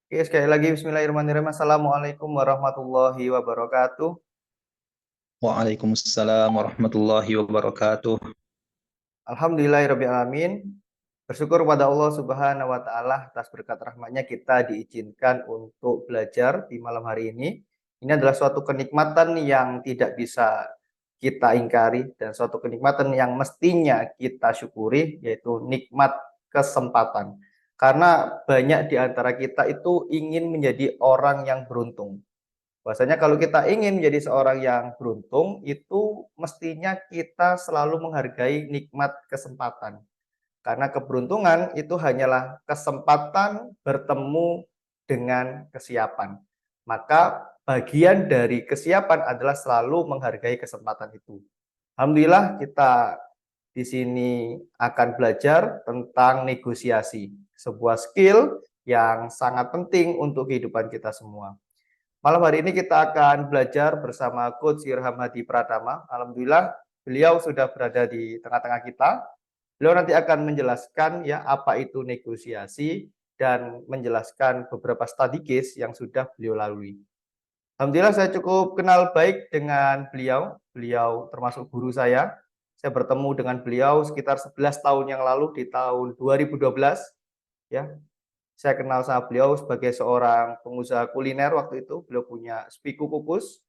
Oke, sekali lagi bismillahirrahmanirrahim. Assalamualaikum warahmatullahi wabarakatuh. Waalaikumsalam warahmatullahi wabarakatuh. Alhamdulillahirrahmanirrahim. Bersyukur pada Allah Subhanahu wa Ta'ala atas berkat rahmatnya kita diizinkan untuk belajar di malam hari ini. Ini adalah suatu kenikmatan yang tidak bisa kita ingkari dan suatu kenikmatan yang mestinya kita syukuri, yaitu nikmat kesempatan. Karena banyak di antara kita itu ingin menjadi orang yang beruntung. Bahwasanya kalau kita ingin menjadi seorang yang beruntung, itu mestinya kita selalu menghargai nikmat kesempatan. Karena keberuntungan itu hanyalah kesempatan bertemu dengan kesiapan. Maka bagian dari kesiapan adalah selalu menghargai kesempatan itu. Alhamdulillah kita di sini akan belajar tentang negosiasi, sebuah skill yang sangat penting untuk kehidupan kita semua. Malam hari ini kita akan belajar bersama Coach Irham Hadi Pratama. Alhamdulillah beliau sudah berada di tengah-tengah kita. Beliau nanti akan menjelaskan ya apa itu negosiasi dan menjelaskan beberapa study case yang sudah beliau lalui. Alhamdulillah saya cukup kenal baik dengan beliau. Beliau termasuk guru saya. Saya bertemu dengan beliau sekitar 11 tahun yang lalu di tahun 2012 ya. Saya kenal sama beliau sebagai seorang pengusaha kuliner waktu itu. Beliau punya Spiku Kukus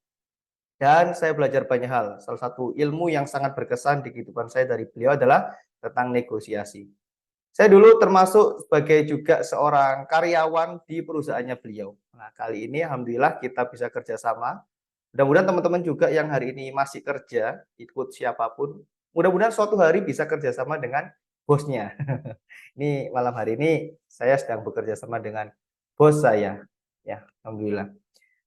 dan saya belajar banyak hal. Salah satu ilmu yang sangat berkesan di kehidupan saya dari beliau adalah tentang negosiasi. Saya dulu termasuk sebagai juga seorang karyawan di perusahaannya beliau. Nah, kali ini alhamdulillah kita bisa kerjasama. Mudah-mudahan teman-teman juga yang hari ini masih kerja, ikut siapapun, mudah-mudahan suatu hari bisa kerjasama dengan bosnya. Ini malam hari ini saya sedang bekerja sama dengan bos saya. Ya, alhamdulillah.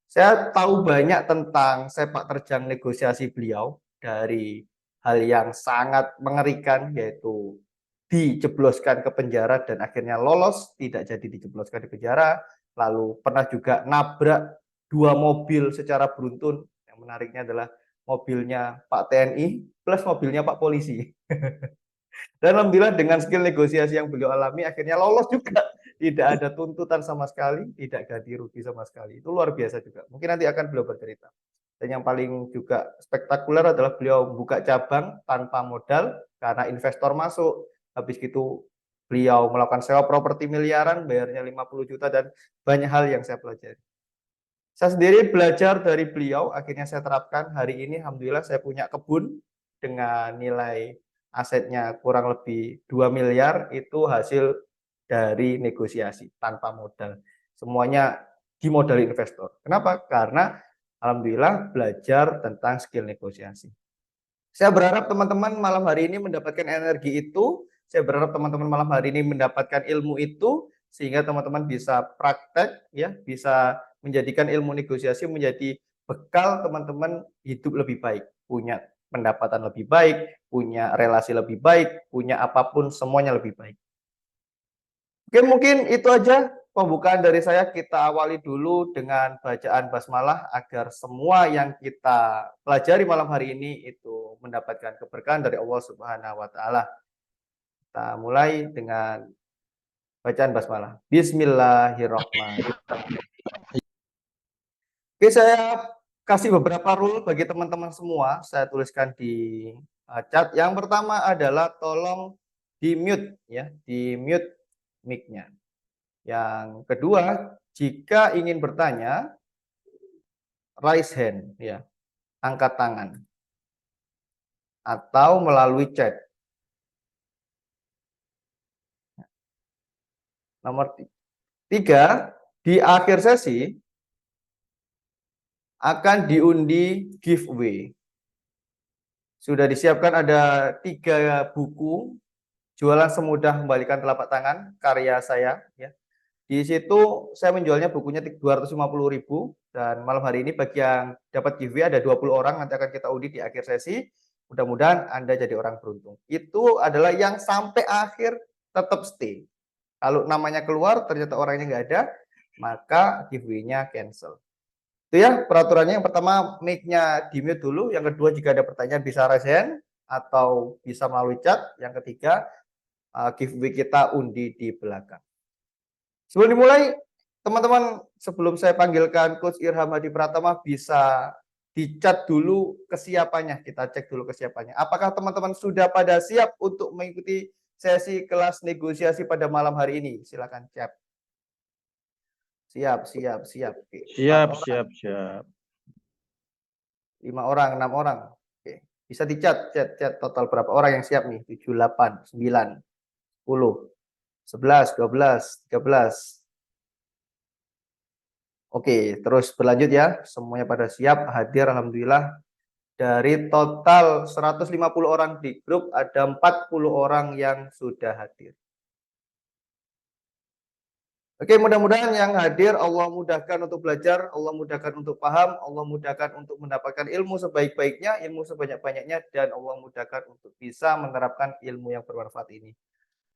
Saya tahu banyak tentang sepak terjang negosiasi beliau dari hal yang sangat mengerikan yaitu dijebloskan ke penjara dan akhirnya lolos, tidak jadi dijebloskan di penjara, lalu pernah juga nabrak dua mobil secara beruntun. Yang menariknya adalah mobilnya Pak TNI plus mobilnya Pak Polisi. Dan alhamdulillah dengan skill negosiasi yang beliau alami akhirnya lolos juga. Tidak ada tuntutan sama sekali, tidak ganti rugi sama sekali. Itu luar biasa juga. Mungkin nanti akan beliau bercerita. Dan yang paling juga spektakuler adalah beliau buka cabang tanpa modal karena investor masuk. Habis itu beliau melakukan sewa properti miliaran, bayarnya 50 juta dan banyak hal yang saya pelajari. Saya sendiri belajar dari beliau, akhirnya saya terapkan. Hari ini alhamdulillah saya punya kebun dengan nilai asetnya kurang lebih 2 miliar, itu hasil dari negosiasi tanpa modal. Semuanya dimodali investor. Kenapa? Karena alhamdulillah belajar tentang skill negosiasi. Saya berharap teman-teman malam hari ini mendapatkan energi itu. Saya berharap teman-teman malam hari ini mendapatkan ilmu itu sehingga teman-teman bisa praktek ya, bisa menjadikan ilmu negosiasi menjadi bekal teman-teman hidup lebih baik, punya pendapatan lebih baik, punya relasi lebih baik, punya apapun semuanya lebih baik. Oke, mungkin itu aja pembukaan dari saya. Kita awali dulu dengan bacaan basmalah agar semua yang kita pelajari malam hari ini itu mendapatkan keberkahan dari Allah Subhanahu wa taala. Kita mulai dengan bacaan basmalah. Bismillahirrahmanirrahim. Oke, saya kasih beberapa rule bagi teman-teman semua. Saya tuliskan di chat. Yang pertama adalah tolong di mute ya, di mute mic-nya. Yang kedua, jika ingin bertanya, raise hand ya, angkat tangan atau melalui chat. Nomor tiga, di akhir sesi akan diundi giveaway. Sudah disiapkan ada 3 buku jualan semudah membalikan telapak tangan karya saya ya. Di situ saya menjualnya bukunya 250.000 dan malam hari ini bagi yang dapat giveaway ada 20 orang nanti akan kita undi di akhir sesi. Mudah-mudahan Anda jadi orang beruntung. Itu adalah yang sampai akhir tetap stay. Kalau namanya keluar ternyata orangnya nggak ada, maka giveaway-nya cancel. Itu ya peraturannya. Yang pertama mic-nya di mute dulu. Yang kedua jika ada pertanyaan bisa raise hand atau bisa melalui chat. Yang ketiga giveaway kita undi di belakang. Sebelum dimulai, teman-teman sebelum saya panggilkan Coach Irham Hadi Pratama bisa dicat dulu kesiapannya. Kita cek dulu kesiapannya. Apakah teman-teman sudah pada siap untuk mengikuti sesi kelas negosiasi pada malam hari ini? Silakan chat. Siap. Oke, 4 orang, Siap. 5 orang, 6 orang. Oke. Bisa dicat, chat total berapa orang yang siap nih? 7, 8, 9, 10, 11, 12, 13. Oke, terus berlanjut ya. Semuanya pada siap, hadir alhamdulillah. Dari total 150 orang di grup, ada 40 orang yang sudah hadir. Oke, mudah-mudahan yang hadir Allah mudahkan untuk belajar, Allah mudahkan untuk paham, Allah mudahkan untuk mendapatkan ilmu sebaik-baiknya, ilmu sebanyak-banyaknya, dan Allah mudahkan untuk bisa menerapkan ilmu yang bermanfaat ini.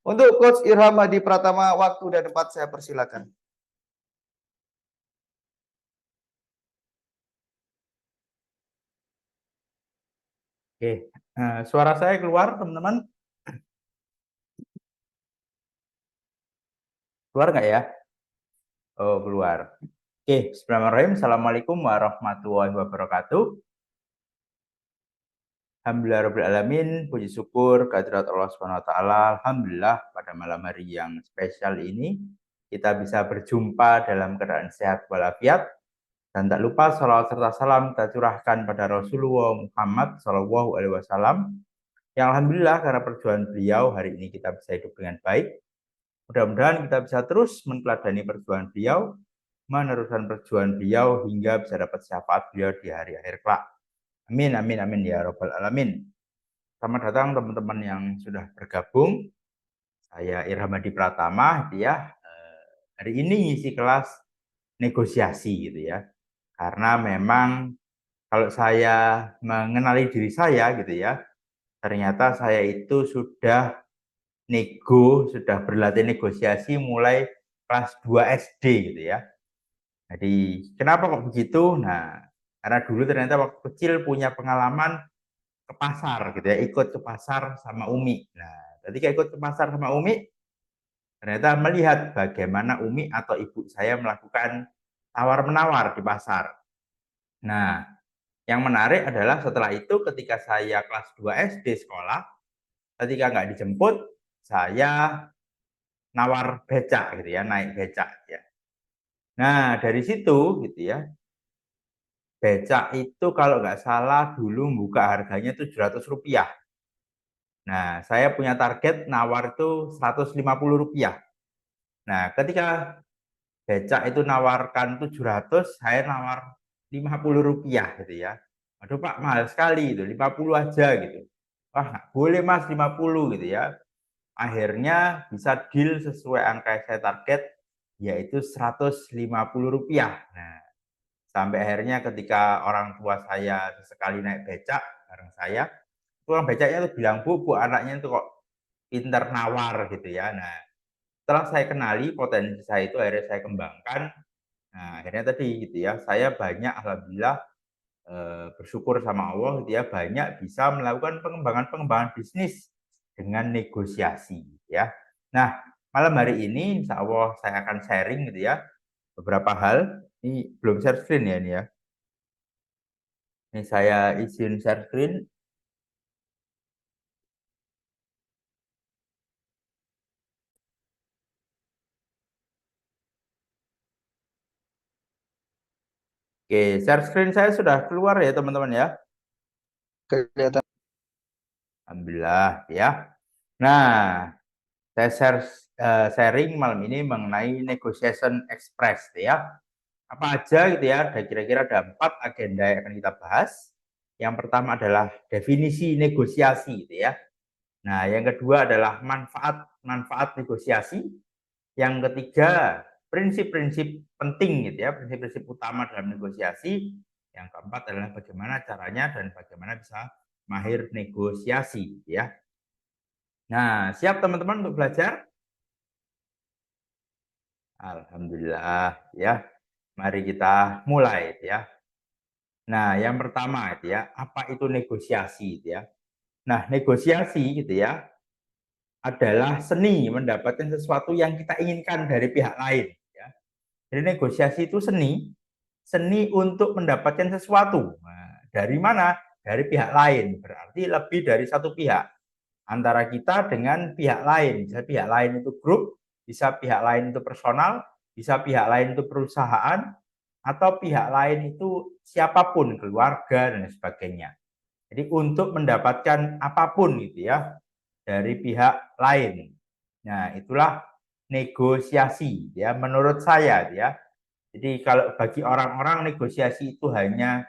Untuk Coach Irham Hadi Pratama, waktu dan tempat saya persilakan. Oke, suara saya keluar, teman-teman? Keluar nggak ya? Oh, keluar. Oke, bismillahirrahmanirrahim. Assalamualaikum warahmatullahi wabarakatuh. Alhamdulillahirrahmanirrahim. Puji syukur kehadirat Allah SWT. Alhamdulillah pada malam hari yang spesial ini kita bisa berjumpa dalam keadaan sehat walafiat. Dan tak lupa salawat serta salam kita curahkan pada Rasulullah Muhammad SAW. Yang alhamdulillah karena perjuangan beliau hari ini kita bisa hidup dengan baik. Mudah-mudahan kita bisa terus meneladani perjuangan beliau, meneruskan perjuangan beliau hingga bisa dapat syafaat beliau di hari akhir kelak. Amin ya rabbal alamin. Selamat datang teman-teman yang sudah bergabung. Saya Irham Hadi Pratama ya. Hari ini ngisi kelas negosiasi gitu ya. Karena memang kalau saya mengenali diri saya gitu ya, ternyata saya itu sudah berlatih negosiasi mulai kelas 2 SD gitu ya. Jadi kenapa kok begitu? Nah, karena dulu ternyata waktu kecil punya pengalaman ke pasar gitu ya, ikut ke pasar sama Umi. Nah, ketika ikut ke pasar sama Umi, ternyata melihat bagaimana Umi atau ibu saya melakukan tawar-menawar di pasar. Nah, yang menarik adalah setelah itu ketika saya kelas 2 SD sekolah, ketika nggak dijemput, saya nawar becak gitu ya, naik becak ya. Nah, dari situ gitu ya, becak itu kalau nggak salah dulu buka harganya Rp700. Nah, saya punya target nawar itu Rp150. Nah, ketika becak itu nawarkan 700, saya nawar Rp50 gitu ya. Aduh Pak, mahal sekali itu, 50 aja gitu. Wah, nggak boleh Mas 50 gitu ya. Akhirnya bisa deal sesuai angka yang saya target, yaitu Rp150. Nah, sampai akhirnya ketika orang tua saya sesekali naik becak bareng saya, tukang becaknya tuh bilang, Bu, anaknya itu kok pinter nawar gitu ya. Nah, setelah saya kenali potensi saya itu akhirnya saya kembangkan. Nah, akhirnya tadi gitu ya, saya banyak alhamdulillah bersyukur sama Allah gitu ya, banyak bisa melakukan pengembangan bisnis dengan negosiasi ya. Nah, malam hari ini insya Allah saya akan sharing gitu ya, beberapa hal. Ini belum share screen ya ini ya. Ini saya izin share screen. Oke, share screen saya sudah keluar ya teman-teman ya. Kelihatan. Alhamdulillah ya. Nah, saya sharing malam ini mengenai negotiation express ya. Apa aja gitu ya, kira-kira ada 4 agenda yang akan kita bahas. Yang pertama adalah definisi negosiasi gitu ya. Nah, yang kedua adalah manfaat negosiasi. Yang ketiga, prinsip-prinsip penting gitu ya, prinsip-prinsip utama dalam negosiasi. Yang keempat adalah bagaimana caranya dan bagaimana bisa mahir negosiasi ya. Nah, siap teman-teman untuk belajar? Alhamdulillah ya. Mari kita mulai ya. Nah, yang pertama itu ya, apa itu negosiasi gitu ya. Nah, negosiasi gitu ya adalah seni mendapatkan sesuatu yang kita inginkan dari pihak lain ya. Jadi negosiasi itu seni untuk mendapatkan sesuatu. Nah, dari mana? Dari pihak lain. Berarti lebih dari satu pihak. Antara kita dengan pihak lain. Bisa pihak lain itu grup, bisa pihak lain itu personal, bisa pihak lain itu perusahaan, atau pihak lain itu siapapun, keluarga dan sebagainya. Jadi untuk mendapatkan apapun gitu ya dari pihak lain. Nah, itulah negosiasi ya menurut saya ya. Jadi kalau bagi orang-orang negosiasi itu hanya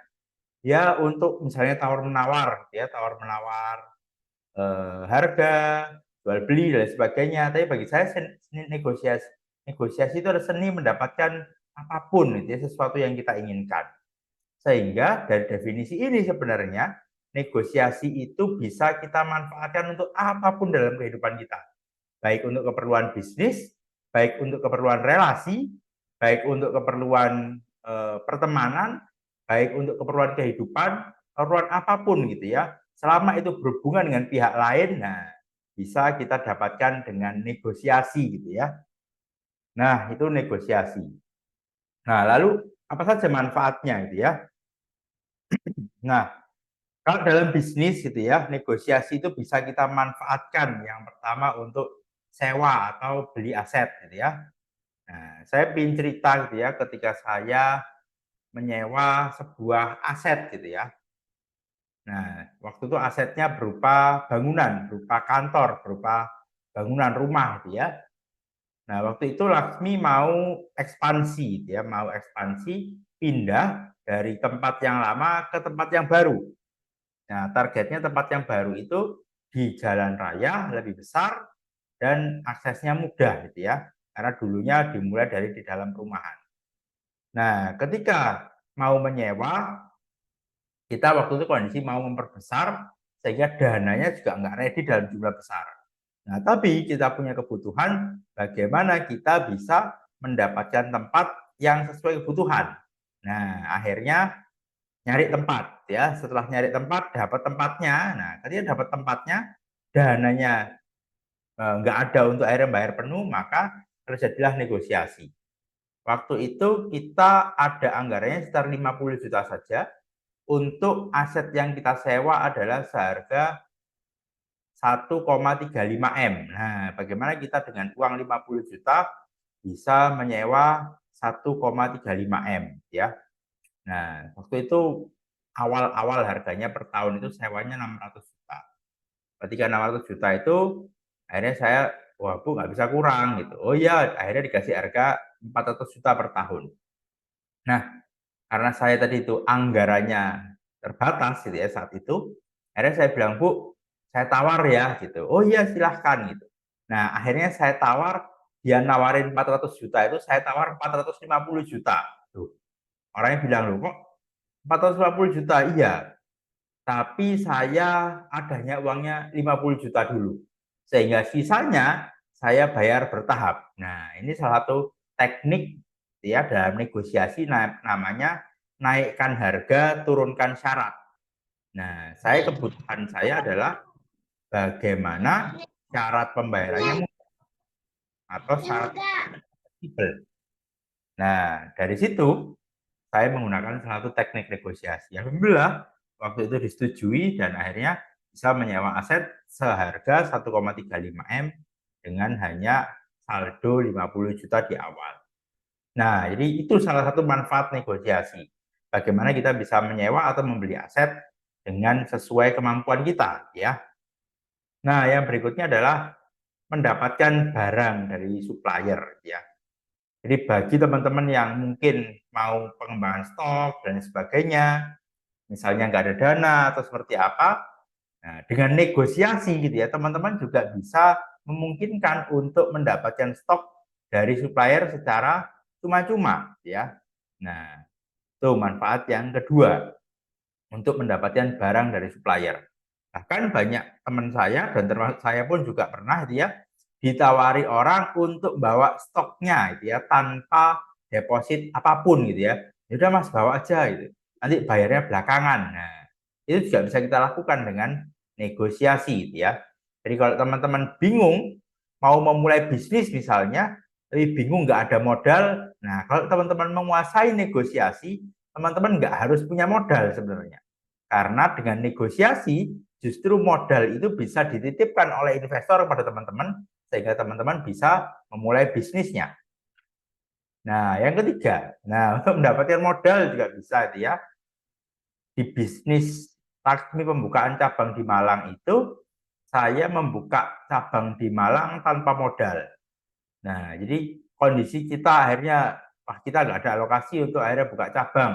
ya untuk misalnya tawar-menawar ya, tawar-menawar harga, jual beli dan sebagainya. Tapi bagi saya seni negosiasi itu adalah seni mendapatkan apapun itu ya, sesuatu yang kita inginkan. Sehingga dari definisi ini sebenarnya negosiasi itu bisa kita manfaatkan untuk apapun dalam kehidupan kita. Baik untuk keperluan bisnis, baik untuk keperluan relasi, baik untuk keperluan pertemanan, baik untuk keperluan kehidupan, keperluan apapun gitu ya. Selama itu berhubungan dengan pihak lain, nah bisa kita dapatkan dengan negosiasi gitu ya. Nah, itu negosiasi. Nah, lalu apa saja manfaatnya gitu ya? Nah, kalau dalam bisnis gitu ya, negosiasi itu bisa kita manfaatkan yang pertama untuk sewa atau beli aset gitu ya. Nah, saya ingin cerita gitu ya ketika saya menyewa sebuah aset gitu ya. Nah, waktu itu asetnya berupa bangunan, berupa kantor, berupa bangunan rumah gitu ya. Nah, waktu itu Laksmi mau ekspansi gitu ya, mau ekspansi pindah dari tempat yang lama ke tempat yang baru. Nah, targetnya tempat yang baru itu di jalan raya lebih besar dan aksesnya mudah gitu ya. Karena dulunya dimulai dari di dalam perumahan. Nah, ketika mau menyewa, kita waktu itu kondisi mau memperbesar sehingga dananya juga nggak ready dalam jumlah besar. Nah, tapi kita punya kebutuhan bagaimana kita bisa mendapatkan tempat yang sesuai kebutuhan. Nah, akhirnya nyari tempat ya. Setelah nyari tempat, dapat tempatnya. Nah, ketika dapat tempatnya, dananya nggak ada untuk akhirnya bayar penuh, maka terjadilah negosiasi. Waktu itu kita ada anggarannya sekitar 50 juta saja. Untuk aset yang kita sewa adalah seharga 1,35 M. Nah, bagaimana kita dengan uang 50 juta bisa menyewa 1,35 M ya. Nah, waktu itu awal-awal harganya per tahun itu sewanya 600 juta. Ketika 600 juta itu akhirnya saya, wah Bu nggak bisa kurang gitu. Oh iya, akhirnya dikasih harga 400 juta per tahun. Nah, karena saya tadi itu anggarannya terbatas gitu ya saat itu, akhirnya saya bilang, Bu, saya tawar ya gitu. Oh iya silahkan gitu. Nah, akhirnya saya tawar, dia nawarin 400 juta itu saya tawar 450 juta. Tuh, orangnya bilang, loh kok 450 juta? Iya, tapi saya adanya uangnya 50 juta dulu. Sehingga sisanya saya bayar bertahap. Nah, ini salah satu teknik ya dalam negosiasi namanya naikkan harga, turunkan syarat. Nah, kebutuhan saya adalah bagaimana syarat pembayarannya atau syarat fleksibel. Nah, dari situ saya menggunakan salah satu teknik negosiasi. Alhamdulillah waktu itu disetujui dan akhirnya bisa menyewa aset seharga 1,35 M dengan hanya saldo 50 juta di awal. Nah, jadi itu salah satu manfaat negosiasi. Bagaimana kita bisa menyewa atau membeli aset dengan sesuai kemampuan kita, ya. Nah, yang berikutnya adalah mendapatkan barang dari supplier, ya. Jadi bagi teman-teman yang mungkin mau pengembangan stok dan sebagainya, misalnya nggak ada dana atau seperti apa, nah, dengan negosiasi gitu ya, teman-teman juga bisa memungkinkan untuk mendapatkan stok dari supplier secara cuma-cuma, ya. Nah, itu manfaat yang kedua untuk mendapatkan barang dari supplier. Bahkan banyak teman saya dan termasuk saya pun juga pernah gitu ya, ditawari orang untuk bawa stoknya gitu ya tanpa deposit apapun gitu ya. Ya udah Mas bawa aja gitu. Nanti bayarnya belakangan. Nah, itu juga bisa kita lakukan dengan negosiasi gitu ya. Jadi kalau teman-teman bingung mau memulai bisnis misalnya, tapi bingung nggak ada modal. Nah, kalau teman-teman menguasai negosiasi, teman-teman nggak harus punya modal sebenarnya. Karena dengan negosiasi, justru modal itu bisa dititipkan oleh investor pada teman-teman, sehingga teman-teman bisa memulai bisnisnya. Nah, yang ketiga, untuk mendapatkan modal juga bisa itu ya. Di bisnis Laksmi pembukaan cabang di Malang itu, saya membuka cabang di Malang tanpa modal. Nah, jadi kondisi kita akhirnya, kita nggak ada alokasi untuk akhirnya buka cabang.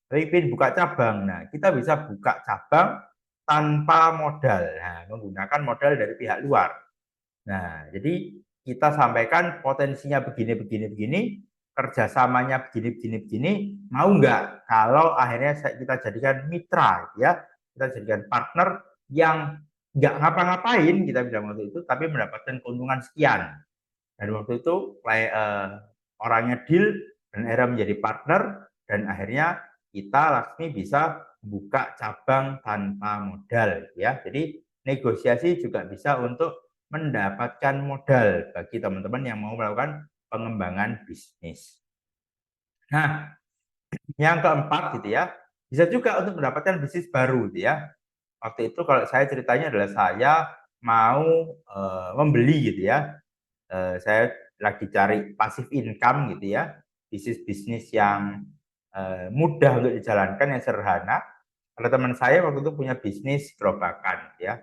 Tapi ingin buka cabang, nah kita bisa buka cabang tanpa modal, menggunakan modal dari pihak luar. Nah, jadi kita sampaikan potensinya begini, kerjasamanya begini, mau nggak kalau akhirnya kita jadikan mitra, ya, kita jadikan partner yang nggak ngapa-ngapain, kita bilang waktu itu, tapi mendapatkan keuntungan sekian. Dan waktu itu orangnya deal dan akhirnya menjadi partner, dan akhirnya kita Laksmi bisa buka cabang tanpa modal, ya. Jadi negosiasi juga bisa untuk mendapatkan modal bagi teman-teman yang mau melakukan pengembangan bisnis. Nah, yang keempat gitu ya, bisa juga untuk mendapatkan bisnis baru gitu ya. Waktu itu kalau saya ceritanya adalah saya mau membeli gitu ya. Saya lagi cari passive income gitu ya, bisnis-bisnis yang mudah untuk dijalankan, yang sederhana. Kalau teman saya waktu itu punya bisnis gerobakan ya,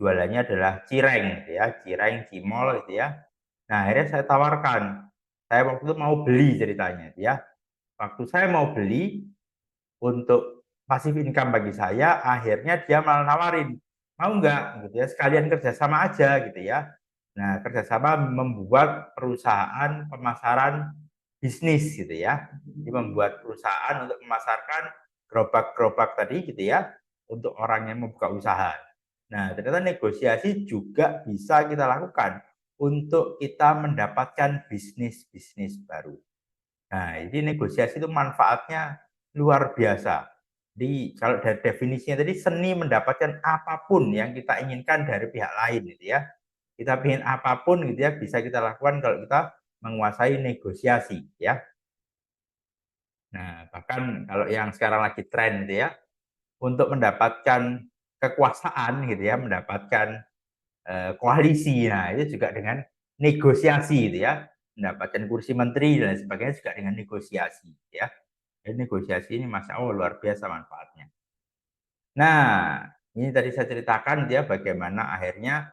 jualannya adalah cireng gitu ya, cireng, cimol gitu ya. Nah, akhirnya saya tawarkan, saya waktu itu mau beli ceritanya ya. Waktu saya mau beli untuk passive income bagi saya, akhirnya dia malah nawarin, mau nggak gitu ya, sekalian kerjasama aja gitu ya. Nah, kerjasama membuat perusahaan pemasaran bisnis gitu ya. Jadi membuat perusahaan untuk memasarkan gerobak-gerobak tadi gitu ya, untuk orang yang membuka usaha. Nah, ternyata negosiasi juga bisa kita lakukan untuk kita mendapatkan bisnis-bisnis baru. Nah, jadi negosiasi itu manfaatnya luar biasa. Jadi kalau dari definisinya tadi, seni mendapatkan apapun yang kita inginkan dari pihak lain gitu ya. Kita ingin apapun gitu ya, bisa kita lakukan kalau kita menguasai negosiasi ya. Nah, bahkan kalau yang sekarang lagi tren gitu ya, untuk mendapatkan kekuasaan gitu ya, mendapatkan koalisi, nah itu juga dengan negosiasi gitu ya, mendapatkan kursi menteri dan sebagainya juga dengan negosiasi ya. Jadi negosiasi ini Masya Allah luar biasa manfaatnya. Nah, ini tadi saya ceritakan dia bagaimana akhirnya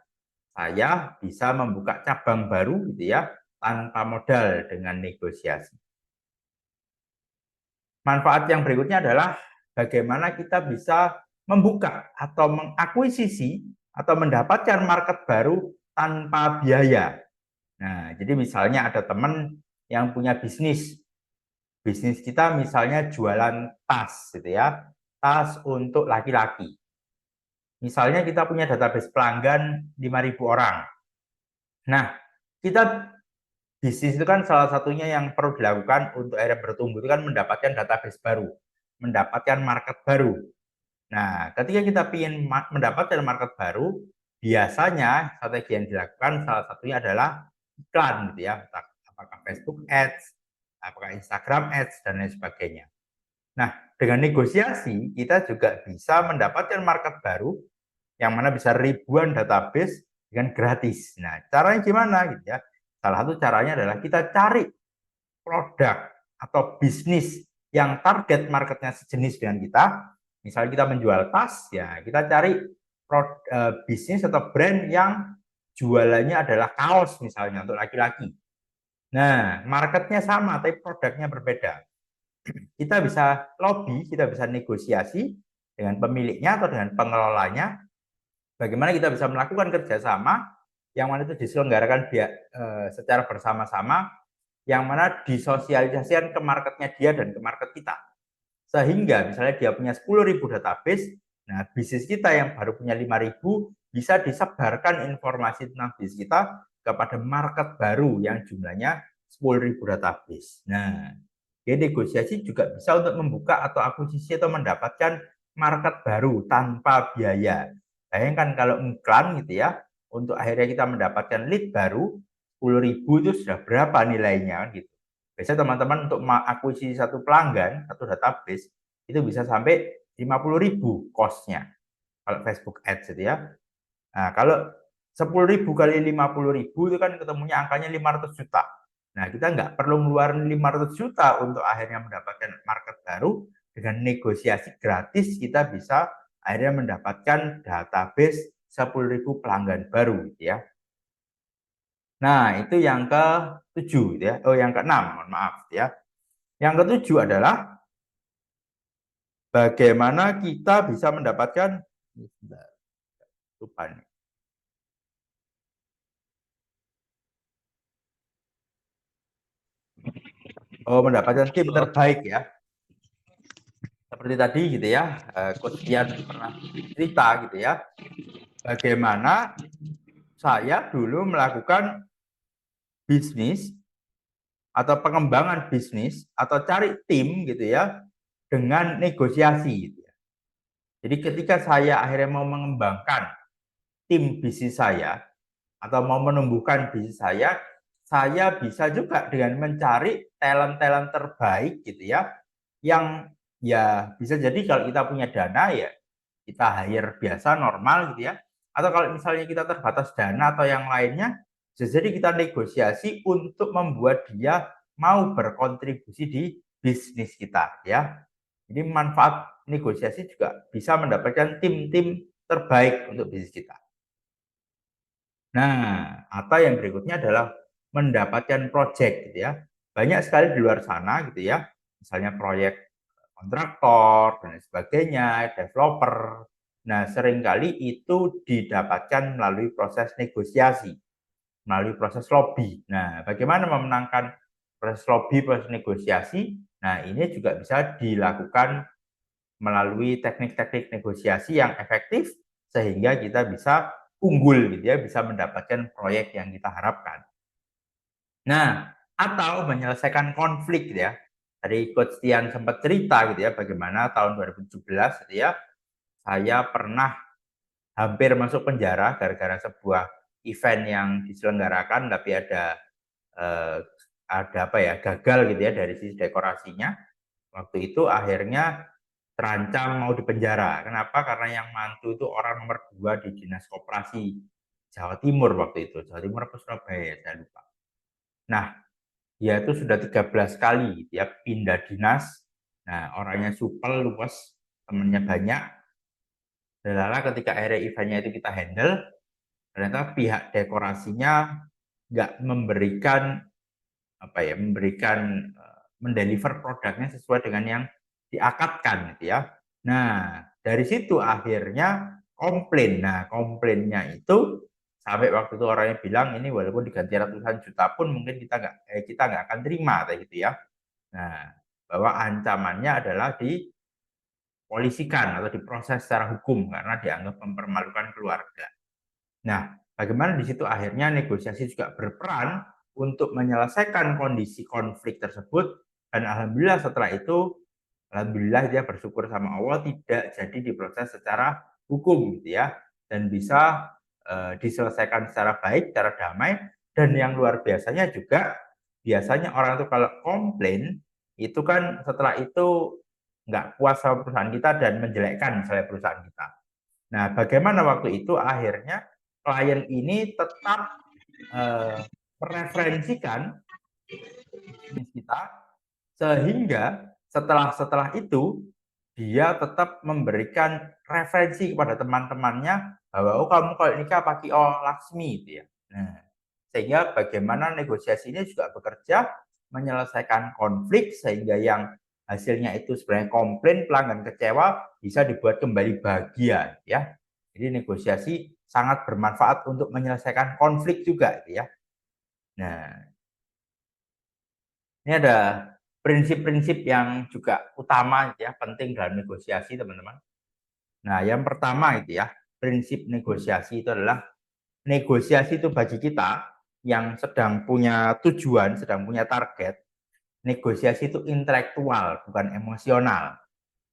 saya bisa membuka cabang baru gitu ya, tanpa modal dengan negosiasi. Manfaat yang berikutnya adalah bagaimana kita bisa membuka atau mengakuisisi atau mendapatkan market baru tanpa biaya. Nah, jadi misalnya ada teman yang punya bisnis. Bisnis kita misalnya jualan tas gitu ya. Tas untuk laki-laki. Misalnya kita punya database pelanggan 5.000 orang. Nah, kita bisnis itu kan salah satunya yang perlu dilakukan untuk akhirnya bertumbuh itu kan mendapatkan database baru, mendapatkan market baru. Nah, ketika kita ingin mendapatkan market baru, biasanya strategi yang dilakukan salah satunya adalah iklan gitu ya, apakah Facebook Ads, apakah Instagram Ads dan lain sebagainya. Nah, dengan negosiasi kita juga bisa mendapatkan market baru yang mana bisa ribuan database dengan gratis. Nah, caranya gimana gitu ya? Salah satu caranya adalah kita cari produk atau bisnis yang target marketnya sejenis dengan kita. Misalnya kita menjual tas, ya kita cari bisnis atau brand yang jualannya adalah kaos misalnya untuk laki-laki. Nah, marketnya sama tapi produknya berbeda. Kita bisa lobby, kita bisa negosiasi dengan pemiliknya atau dengan pengelolanya. Bagaimana kita bisa melakukan kerjasama yang mana itu diselenggarakan secara bersama-sama, yang mana disosialisasikan ke marketnya dia dan ke market kita. Sehingga misalnya dia punya 10.000 database, nah bisnis kita yang baru punya 5.000 bisa disebarkan informasi tentang bisnis kita kepada market baru yang jumlahnya 10.000 database. Nah, negosiasi juga bisa untuk membuka atau akuisisi atau mendapatkan market baru tanpa biaya. Bayangkan kalau iklan gitu ya, untuk akhirnya kita mendapatkan lead baru, 10.000 itu sudah berapa nilainya kan gitu. Biasanya teman-teman untuk mengakuisisi satu pelanggan, satu database itu bisa sampai 50.000 cost-nya kalau Facebook Ads gitu ya. Nah, kalau 10.000 kali 50.000 itu kan ketemunya angkanya 500 juta. Nah, kita nggak perlu ngeluarin 500 juta untuk akhirnya mendapatkan market baru. Dengan negosiasi gratis kita bisa akhirnya mendapatkan database 10.000 pelanggan baru gitu ya. Nah, itu yang ke-7 gitu ya. Oh, yang ke-6, mohon maaf ya. Yang ke-7 adalah bagaimana kita bisa mendapatkan lupa nih. Oh, mendapatkan tim terbaik ya. Seperti tadi gitu ya, Coach Dian pernah cerita gitu ya. Bagaimana saya dulu melakukan bisnis atau pengembangan bisnis atau cari tim gitu ya dengan negosiasi gitu ya. Jadi ketika saya akhirnya mau mengembangkan tim bisnis saya atau mau menumbuhkan bisnis saya bisa juga dengan mencari talent-talent terbaik gitu ya, yang ya bisa jadi kalau kita punya dana ya kita hire biasa normal gitu ya, atau kalau misalnya kita terbatas dana atau yang lainnya, bisa jadi kita negosiasi untuk membuat dia mau berkontribusi di bisnis kita ya. Jadi manfaat negosiasi juga bisa mendapatkan tim-tim terbaik untuk bisnis kita. Nah, atau yang berikutnya adalah mendapatkan project gitu ya. Banyak sekali di luar sana gitu ya, misalnya proyek kontraktor dan sebagainya, developer. Nah, seringkali itu didapatkan melalui proses negosiasi, melalui proses lobby. Nah, bagaimana memenangkan proses lobby, proses negosiasi? Nah, ini juga bisa dilakukan melalui teknik-teknik negosiasi yang efektif sehingga kita bisa unggul gitu ya, bisa mendapatkan proyek yang kita harapkan. Nah, atau menyelesaikan konflik gitu ya. Tadi Coach Tian sempat cerita gitu ya bagaimana tahun 2017 gitu ya, saya pernah hampir masuk penjara gara-gara sebuah event yang diselenggarakan tapi eh, ada apa ya, gagal gitu ya dari sisi dekorasinya. Waktu itu akhirnya terancam mau dipenjara. Kenapa? Karena yang mantu itu orang nomor 2 di Dinas Koperasi Jawa Timur waktu itu. Jawa Timur atau Surabaya, saya lupa. Nah, dia itu sudah 13 kali dia pindah dinas. Nah, orangnya supel, luas, temennya banyak. Lala ketika akhirnya eventnya itu kita handle, ternyata pihak dekorasinya nggak memberikan apa ya, mendeliver produknya sesuai dengan yang diakatkan gitu ya. Nah, dari situ akhirnya komplain. Nah, komplainnya itu sampai waktu itu orangnya bilang ini walaupun diganti ratusan juta pun mungkin kita nggak akan terima kayak gitu ya. Nah, bahwa ancamannya adalah dipolisikan atau diproses secara hukum karena dianggap mempermalukan keluarga. Nah, bagaimana di situ akhirnya negosiasi juga berperan untuk menyelesaikan kondisi konflik tersebut dan alhamdulillah setelah itu alhamdulillah dia bersyukur sama Allah tidak jadi diproses secara hukum gitu ya dan bisa diselesaikan secara baik, secara damai dan yang luar biasanya juga biasanya orang itu kalau komplain itu kan setelah itu nggak puas sama perusahaan kita dan menjelekkan misalnya perusahaan kita. Nah, bagaimana waktu itu akhirnya klien ini tetap mereferensikan bisnis kita sehingga setelah itu dia tetap memberikan referensi kepada teman-temannya bahwa oh kamu kalau nikah pakai Laksmi gitu ya. Nah, sehingga bagaimana negosiasi ini juga bekerja menyelesaikan konflik sehingga yang hasilnya itu sebenarnya komplain pelanggan kecewa bisa dibuat kembali bahagia ya. Jadi negosiasi sangat bermanfaat untuk menyelesaikan konflik juga ya. Nah, ini ada prinsip-prinsip yang juga utama ya, penting dalam negosiasi teman-teman. Nah, yang pertama itu ya, prinsip negosiasi itu adalah negosiasi itu bagi kita yang sedang punya tujuan, sedang punya target, negosiasi itu intelektual, bukan emosional.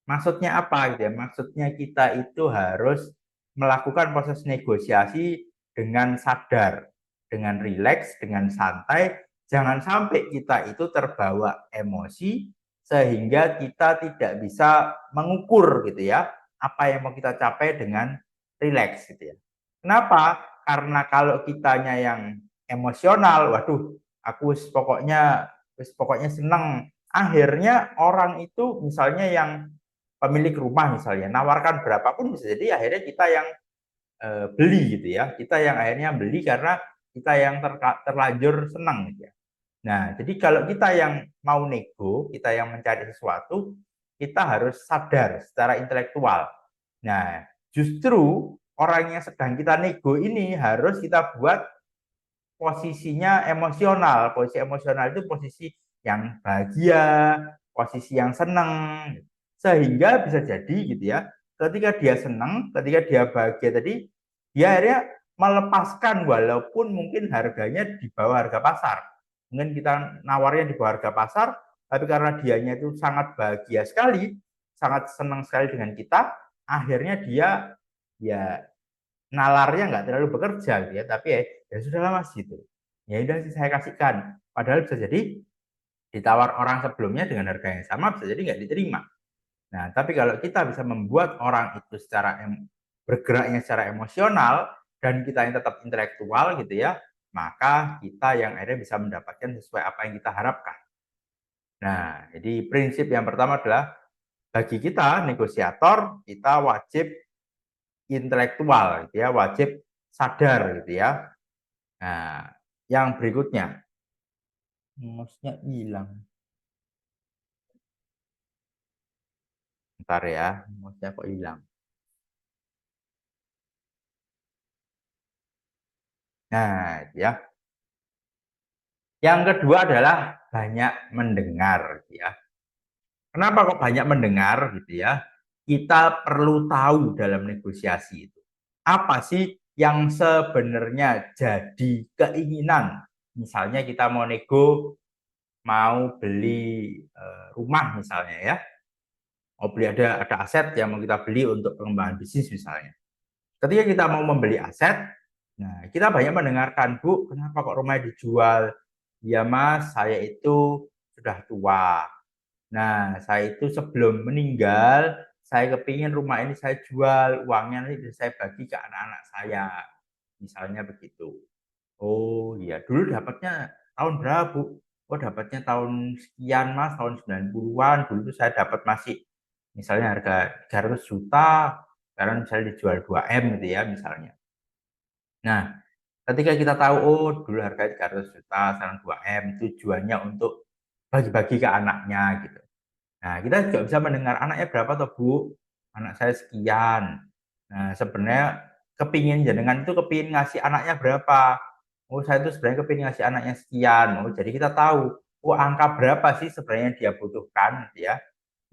Maksudnya apa gitu ya? Maksudnya kita itu harus melakukan proses negosiasi dengan sadar, dengan rileks, dengan santai. Jangan sampai kita itu terbawa emosi sehingga kita tidak bisa mengukur gitu ya apa yang mau kita capai dengan rileks gitu ya. Kenapa? Karena kalau kitanya yang emosional, waduh, aku pokoknya seneng. Akhirnya orang itu misalnya yang pemilik rumah misalnya nawarkan berapapun bisa jadi akhirnya kita yang beli gitu ya. Kita yang akhirnya beli karena kita yang terlanjur senang gitu ya. Nah, jadi kalau kita yang mau nego, kita yang mencari sesuatu, kita harus sadar secara intelektual. Nah, justru orang yang sedang kita nego ini harus kita buat posisinya emosional. Posisi emosional itu posisi yang bahagia, posisi yang senang. Sehingga bisa jadi gitu ya, ketika dia senang, ketika dia bahagia tadi, dia akhirnya melepaskan walaupun mungkin harganya di bawah harga pasar. Mungkin kita nawarnya di bawah harga pasar, tapi karena dianya itu sangat bahagia sekali, sangat senang sekali dengan kita, akhirnya dia ya nalarnya nggak terlalu bekerja gitu ya, tapi ya sudahlah mas gitu. Ya udah saya kasihkan. Padahal bisa jadi ditawar orang sebelumnya dengan harga yang sama bisa jadi nggak diterima. Nah, tapi kalau kita bisa membuat orang itu bergeraknya secara emosional dan kita yang tetap intelektual gitu ya, maka kita yang akhirnya bisa mendapatkan sesuai apa yang kita harapkan. Nah, jadi prinsip yang pertama adalah bagi kita negosiator, kita wajib intelektual gitu ya, wajib sadar gitu ya. Nah, yang berikutnya, mouse-nya hilang. Bentar ya, mouse-nya kok hilang. Nah, ya. Yang kedua adalah banyak mendengar gitu ya. Kenapa kok banyak mendengar gitu ya? Kita perlu tahu dalam negosiasi itu. Apa sih yang sebenarnya jadi keinginan? Misalnya kita mau nego, mau beli rumah misalnya ya. Mau beli ada aset yang mau kita beli untuk pengembangan bisnis misalnya. Ketika kita mau membeli aset, nah kita banyak mendengarkan, Bu, kenapa kok rumahnya dijual? Ya mas, saya itu sudah tua. Nah, saya itu sebelum meninggal, saya kepingin rumah ini saya jual, uangnya nanti bisa saya bagi ke anak-anak saya. Misalnya begitu. Oh iya, dulu dapatnya tahun berapa, Bu? Oh, dapatnya tahun sekian, Mas, tahun 90-an. Dulu itu saya dapat masih misalnya harga 300 juta, sekarang misalnya dijual 2M gitu ya, misalnya. Nah, ketika kita tahu, oh dulu harga 300 juta, sekarang 2M, tujuannya untuk bagi-bagi ke anaknya gitu. Nah, kita juga bisa mendengar anaknya berapa toh, Bu? Anak saya sekian. Nah, sebenarnya kepingin jenengan itu kepingin ngasih anaknya berapa? Oh, saya itu sebenarnya kepingin ngasih anaknya sekian. Oh, jadi kita tahu, oh angka berapa sih sebenarnya dia butuhkan, gitu ya.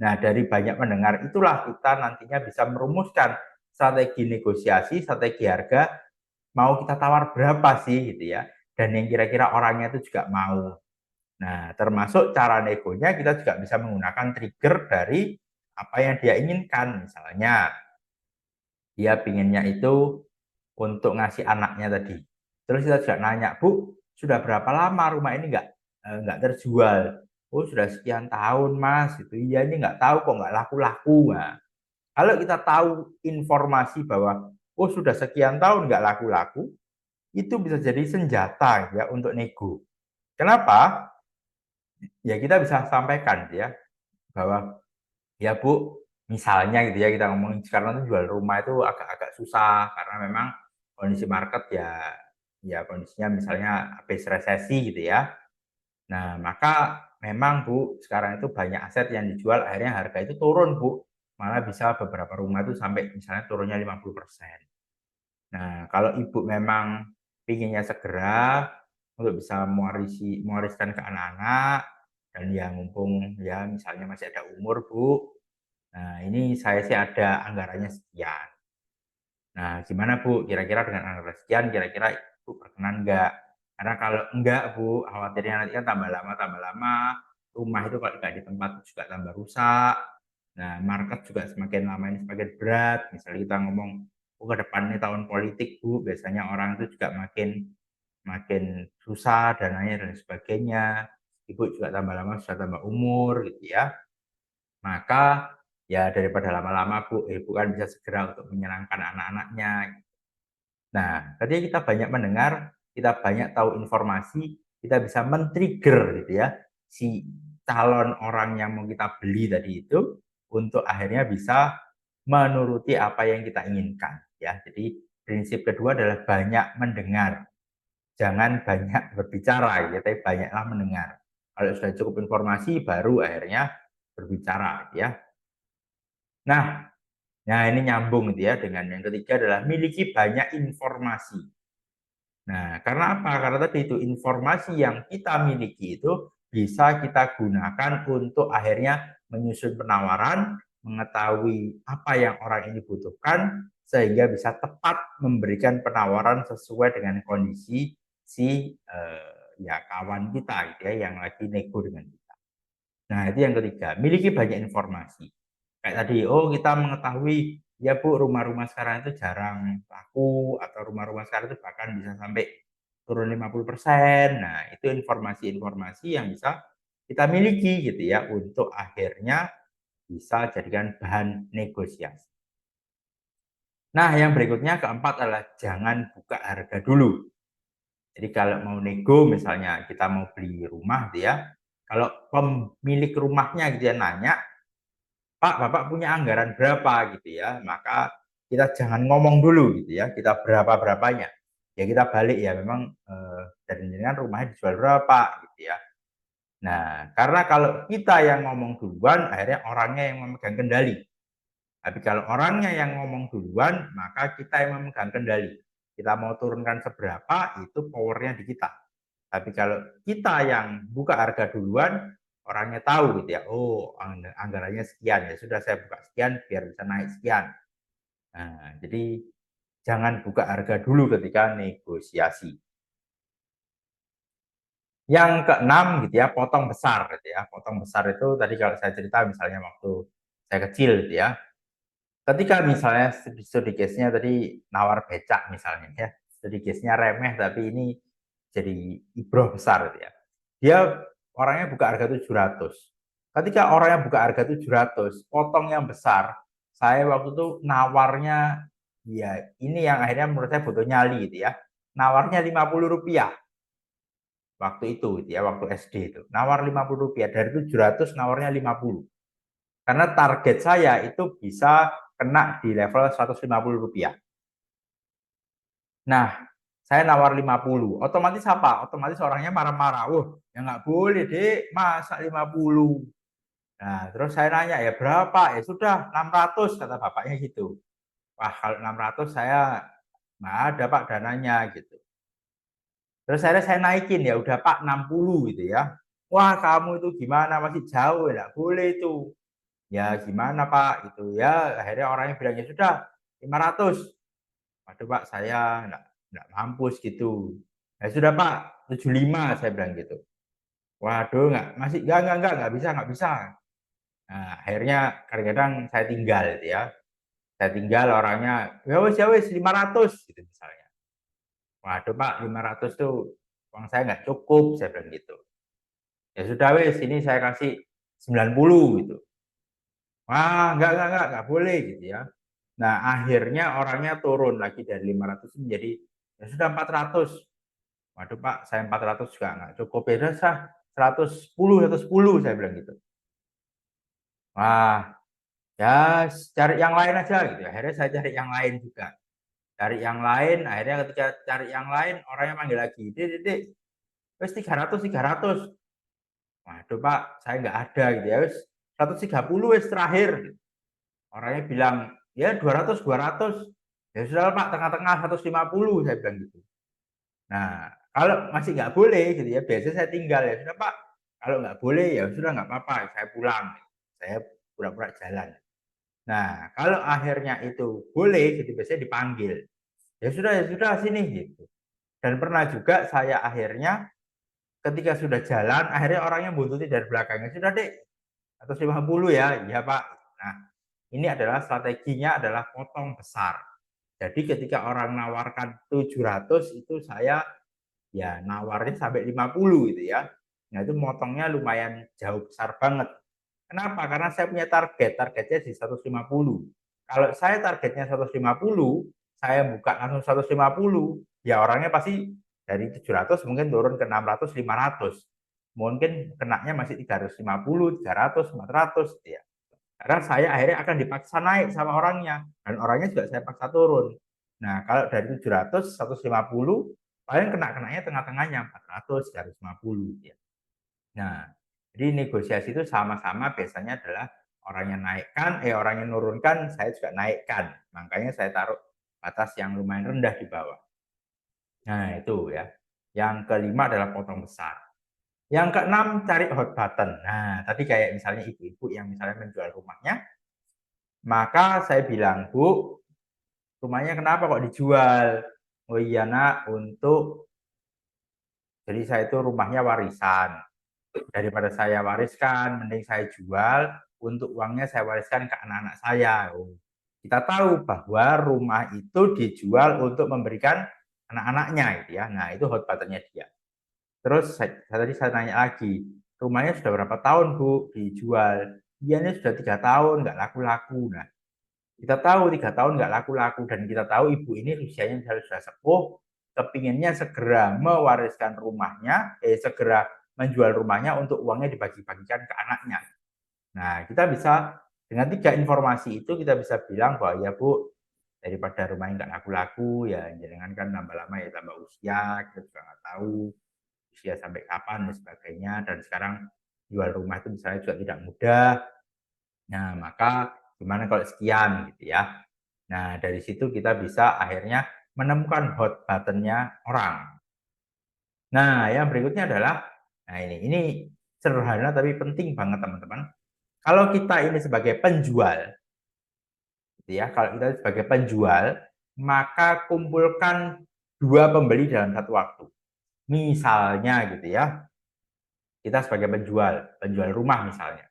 Nah, dari banyak mendengar itulah kita nantinya bisa merumuskan strategi negosiasi, strategi harga, mau kita tawar berapa sih, gitu ya. Dan yang kira-kira orangnya itu juga mau. Nah, termasuk cara negonya kita juga bisa menggunakan trigger dari apa yang dia inginkan. Misalnya, dia pinginnya itu untuk ngasih anaknya tadi. Terus kita juga nanya, Bu, sudah berapa lama rumah ini nggak terjual? Oh, sudah sekian tahun, Mas. Itu iya, ini nggak tahu kok nggak laku-laku. Nah, kalau kita tahu informasi bahwa oh sudah sekian tahun nggak laku-laku, itu bisa jadi senjata ya untuk nego. Kenapa? Ya kita bisa sampaikan ya bahwa ya Bu, misalnya gitu ya kita ngomongin sekarang tuh jual rumah itu agak-agak susah karena memang kondisi market ya kondisinya misalnya habis resesi gitu ya. Nah, maka memang Bu, sekarang itu banyak aset yang dijual akhirnya harga itu turun Bu. Malah bisa beberapa rumah itu sampai misalnya turunnya 50%. Nah, kalau Ibu memang pinginnya segera untuk bisa mewariskan ke anak-anak dan yang mumpung ya misalnya masih ada umur Bu, nah, ini saya sih ada anggarannya sekian. Nah, gimana Bu? Kira-kira dengan anggaran sekian, kira-kira Ibu berkenan enggak? Karena kalau enggak Bu, khawatirnya nanti kan tambah lama, rumah itu kalau nggak di tempat juga tambah rusak. Nah, market juga semakin lama ini semakin berat. Misalnya kita ngomong, oh ke depan ini tahun politik Bu, biasanya orang itu juga makin makin susah dananya dan sebagainya, ibu juga tambah lama sudah tambah umur gitu ya. Maka ya daripada lama-lama Bu, ibu kan bisa segera untuk menyenangkan anak-anaknya. Nah, ketika kita banyak mendengar, kita banyak tahu informasi, kita bisa men-trigger gitu ya, si calon orang yang mau kita beli tadi itu untuk akhirnya bisa menuruti apa yang kita inginkan ya. Jadi prinsip kedua adalah banyak mendengar. Jangan banyak berbicara ya, tapi banyaklah mendengar. Kalau sudah cukup informasi baru akhirnya berbicara ya. Nah, ini nyambung gitu ya dengan yang ketiga adalah miliki banyak informasi. Nah, karena apa? Karena tadi itu informasi yang kita miliki itu bisa kita gunakan untuk akhirnya menyusun penawaran, mengetahui apa yang orang ini butuhkan, sehingga bisa tepat memberikan penawaran sesuai dengan kondisi si ya kawan kita gitu ya yang lagi nego dengan kita. Nah, itu yang ketiga, miliki banyak informasi. Kayak tadi, oh kita mengetahui, ya Bu, rumah-rumah sekarang itu jarang laku, atau rumah-rumah sekarang itu bahkan bisa sampai turun 50%. Nah, itu informasi-informasi yang bisa kita miliki gitu ya, untuk akhirnya bisa jadikan bahan negosiasi. Nah, yang berikutnya keempat adalah jangan buka harga dulu. Jadi kalau mau nego misalnya kita mau beli rumah gitu ya, kalau pemilik rumahnya gitu ya nanya, Pak, Bapak punya anggaran berapa gitu ya, maka kita jangan ngomong dulu gitu ya, kita berapa-berapanya. Ya kita balik ya memang dari jenengan rumahnya dijual berapa gitu ya. Nah, karena kalau kita yang ngomong duluan, akhirnya orangnya yang memegang kendali. Tapi kalau orangnya yang ngomong duluan, maka kita yang memegang kendali. Kita mau turunkan seberapa, itu powernya di kita. Tapi kalau kita yang buka harga duluan, orangnya tahu gitu ya, oh anggarannya sekian, ya sudah saya buka sekian biar bisa naik sekian. Nah, jadi jangan buka harga dulu ketika negosiasi. Yang keenam gitu ya, potong besar gitu ya. Potong besar itu tadi kalau saya cerita misalnya waktu saya kecil gitu ya. Ketika misalnya studi case-nya tadi nawar becak misalnya ya. Studi case-nya remeh tapi ini jadi ibroh besar gitu ya. Dia orangnya buka harga 700. Ketika orangnya buka harga 700, potong yang besar, saya waktu itu nawarnya ya ini yang akhirnya menurut saya butuh nyali gitu ya. Nawarnya Rp50 waktu itu gitu ya, waktu SD itu. Nawar Rp50 dari 700 nawarnya 50. Karena target saya itu bisa kena di level Rp150. Nah, saya nawar 50, otomatis apa? Otomatis orangnya marah-marah. Wah, ya nggak boleh, Dek, masa 50? Nah, terus saya nanya, ya berapa? Ya sudah, 600, kata bapaknya gitu. Wah, kalau 600 saya nggak ada Pak dananya gitu. Terus akhirnya saya naikin, ya udah Pak 60 gitu ya. Wah, kamu itu gimana? Masih jauh, ya nggak boleh itu. Ya gimana Pak? Gitu ya. Akhirnya orangnya bilang, ya sudah 500. Waduh Pak, saya nggak mampus gitu. Ya sudah Pak, 75 saya bilang gitu. Waduh, masih nggak bisa, nggak bisa. Nah, akhirnya kadang-kadang saya tinggal gitu ya. Saya tinggal orangnya, ya wes 500 gitu misalnya. Waduh Pak, 500 tuh uang saya nggak cukup, saya bilang gitu. Ya sudah wes, ini saya kasih 90 gitu. Wah, nggak boleh gitu ya. Nah, akhirnya orangnya turun lagi dari 500 menjadi ya sudah 400. Waduh Pak, saya 400 juga nggak cukup. Ya udah sah 110 saya bilang gitu. Wah, ya cari yang lain aja gitu. Akhirnya saya cari yang lain juga. Cari yang lain, akhirnya ketika cari yang lain orangnya manggil lagi, Dek, wes 300. Waduh Pak, saya nggak ada gitu ya. Wes 130 wes terakhir. Gitu. Orangnya bilang, ya 200. Ya sudah Pak, tengah-tengah 150 saya bilang gitu. Nah, kalau masih nggak boleh gitu ya, biasanya saya tinggal ya sudah Pak. Kalau nggak boleh ya sudah nggak apa-apa, saya pulang. Saya pura-pura jalan. Nah, kalau akhirnya itu boleh, gitu biasanya dipanggil. Ya sudah sini gitu. Dan pernah juga saya akhirnya ketika sudah jalan, akhirnya orangnya buntuti dari belakangnya. Sudah Dek, 150 ya, iya Pak. Nah, ini adalah strateginya adalah potong besar. Jadi ketika orang nawarkan 700 itu saya ya nawarnya sampai 50 gitu ya. Nah, itu motongnya lumayan jauh besar banget. Kenapa? Karena saya punya targetnya di 150. Kalau saya targetnya 150, saya buka langsung 150, ya orangnya pasti dari 700 mungkin turun ke 600, 500. Mungkin kenanya masih 350, 300, 400 gitu ya. Karena saya akhirnya akan dipaksa naik sama orangnya, dan orangnya juga saya paksa turun. Nah, kalau dari 700, 150, paling kenanya tengah-tengahnya 400, 350 ya. Nah, jadi negosiasi itu sama-sama biasanya adalah orangnya naikkan, orangnya nurunkan, saya juga naikkan. Makanya saya taruh batas yang lumayan rendah di bawah. Nah, itu ya. Yang kelima adalah potong besar. Yang keenam, cari hot button. Nah, tadi kayak misalnya ibu-ibu yang misalnya menjual rumahnya, maka saya bilang, Bu, rumahnya kenapa kok dijual? Oh iya nak, jadi saya itu rumahnya warisan. Daripada saya wariskan, mending saya jual, untuk uangnya saya wariskan ke anak-anak saya. Oh, kita tahu bahwa rumah itu dijual untuk memberikan anak-anaknya gitu ya. Nah, itu hot buttonnya dia. Terus tadi saya tanya lagi, rumahnya sudah berapa tahun Bu dijual? Iya, ini sudah 3 tahun nggak laku-laku. Nah, kita tahu 3 tahun nggak laku-laku, dan kita tahu ibu ini usianya misalnya sudah sepuh, kepinginnya segera mewariskan rumahnya, segera menjual rumahnya untuk uangnya dibagi-bagikan ke anaknya. Nah, kita bisa dengan 3 informasi itu kita bisa bilang bahwa ya Bu, daripada rumahnya nggak laku-laku, ya jangan kan tambah lama ya tambah usia, kita juga nggak tahu usia sampai kapan dan sebagainya, dan sekarang jual rumah itu misalnya juga tidak mudah. Nah, maka gimana kalau sekian gitu ya. Nah, dari situ kita bisa akhirnya menemukan hot button-nya orang. Nah, yang berikutnya adalah, nah ini sederhana tapi penting banget teman-teman. Kalau kita ini sebagai penjual, gitu ya, kalau kita sebagai penjual, maka kumpulkan 2 pembeli dalam satu waktu. Misalnya gitu ya, kita sebagai penjual rumah misalnya.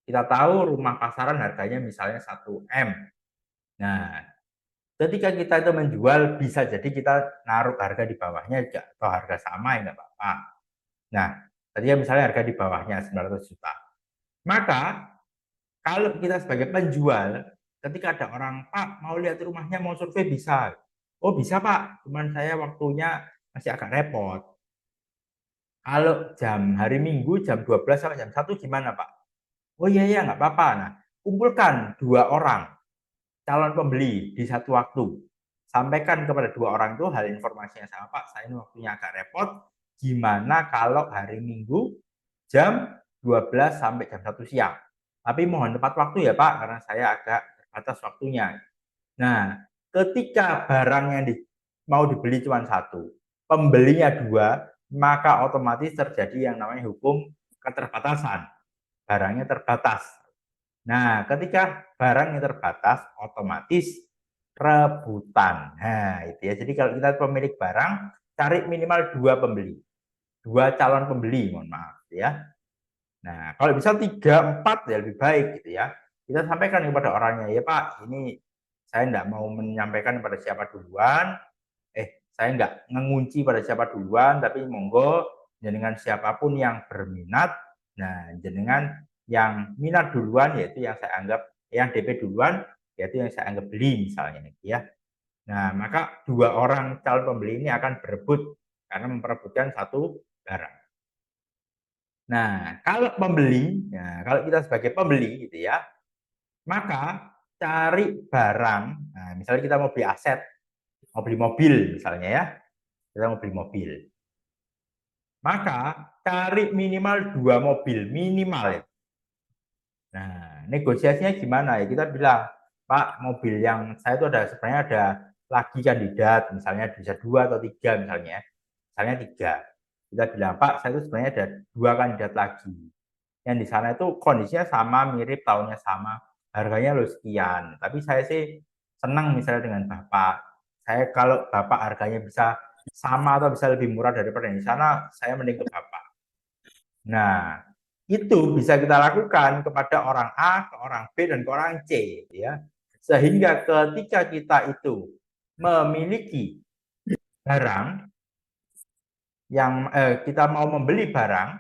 Kita tahu rumah pasaran harganya misalnya 1 M. Nah, ketika kita itu menjual, bisa jadi kita naruh harga di bawahnya atau harga sama ya nggak apa-apa. Nah, tadi misalnya harga di bawahnya 900 juta. Maka kalau kita sebagai penjual, ketika ada orang, Pak mau lihat rumahnya, mau survei bisa. Oh bisa Pak, cuman saya waktunya masih agak repot. Kalau hari Minggu jam 12 sampai jam 1 gimana Pak? Oh iya iya nggak apa-apa. Nah, kumpulkan 2 orang calon pembeli di satu waktu. Sampaikan kepada 2 orang itu hal informasinya sama, Pak, saya ini waktunya agak repot. Gimana kalau hari Minggu jam 12 sampai jam 1 siang? Tapi mohon tepat waktu ya Pak, karena saya agak terbatas waktunya. Nah, ketika barang yang mau dibeli cuma 1, pembelinya 2, maka otomatis terjadi yang namanya hukum keterbatasan. Barangnya terbatas. Nah, ketika barangnya terbatas, otomatis rebutan. Nah, itu ya. Jadi kalau kita pemilik barang, cari minimal 2 pembeli. 2 calon pembeli, mohon maaf ya. Nah, kalau bisa 3, 4 ya lebih baik gitu ya. Kita sampaikan kepada orangnya, ya Pak, ini saya enggak mau menyampaikan pada siapa duluan, saya enggak mengunci pada siapa duluan, tapi monggo jenengan siapapun yang berminat, nah jenengan yang minat duluan yaitu yang saya anggap yang DP duluan yaitu yang saya anggap beli misalnya ya. Nah, maka 2 orang calon pembeli ini akan berebut karena memperebutkan satu barang. Nah, kalau kalau kita sebagai pembeli gitu ya, maka cari barang, nah misalnya kita mau beli aset, mau beli mobil misalnya ya, kita mau beli mobil. Maka cari minimal 2 mobil, minimal ya. Nah, negosiasinya gimana ya? Kita bilang, Pak, mobil yang saya itu sebenarnya ada lagi kandidat, misalnya bisa 2 atau 3 misalnya. Misalnya 3. Kita bilang, Pak, saya itu sebenarnya ada 2 kandidat lagi. Yang di sana itu kondisinya sama, mirip, tahunnya sama, harganya loh sekian. Tapi saya sih senang misalnya dengan Bapak. Saya kalau Bapak harganya bisa sama atau bisa lebih murah daripada yang di sana, saya mending ke Bapak. Nah, itu bisa kita lakukan kepada orang A, ke orang B, dan ke orang C, ya. Sehingga ketika kita itu memiliki barang, kita mau membeli barang,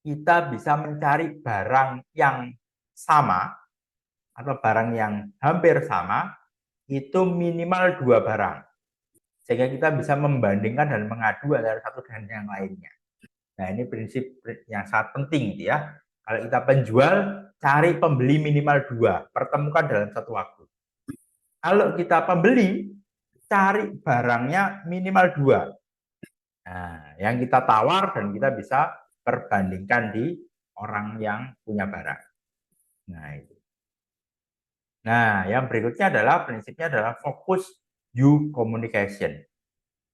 kita bisa mencari barang yang sama atau barang yang hampir sama itu minimal 2 barang. Sehingga kita bisa membandingkan dan mengadu antara satu dengan yang lainnya. Nah, ini prinsip yang sangat penting gitu ya. Kalau kita penjual, cari pembeli minimal 2, pertemukan dalam satu waktu. Kalau kita pembeli, cari barangnya minimal 2. Nah, yang kita tawar dan kita bisa perbandingkan di orang yang punya barang. Nah, itu. Nah, yang berikutnya adalah prinsipnya adalah focus you communication.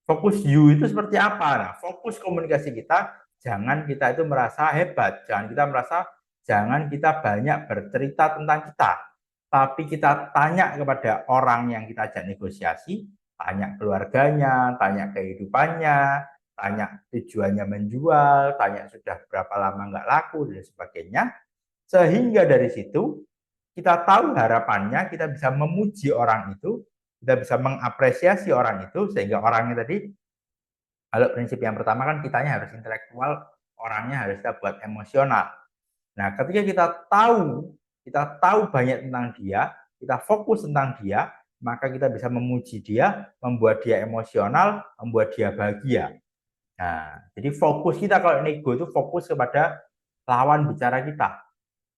Fokus you itu seperti apa? Nah, fokus komunikasi kita, jangan kita itu merasa hebat, jangan kita banyak bercerita tentang kita, tapi kita tanya kepada orang yang kita ajak negosiasi, tanya keluarganya, tanya kehidupannya, tanya tujuannya menjual, tanya sudah berapa lama nggak laku, dan sebagainya. Sehingga dari situ kita tahu harapannya, kita bisa memuji orang itu, kita bisa mengapresiasi orang itu, sehingga orangnya tadi, kalau prinsip yang pertama kan kitanya harus intelektual, orangnya harus kita buat emosional. Nah, ketika kita tahu banyak tentang dia, kita fokus tentang dia, maka kita bisa memuji dia, membuat dia emosional, membuat dia bahagia. Nah, jadi fokus kita kalau nego itu fokus kepada lawan bicara kita.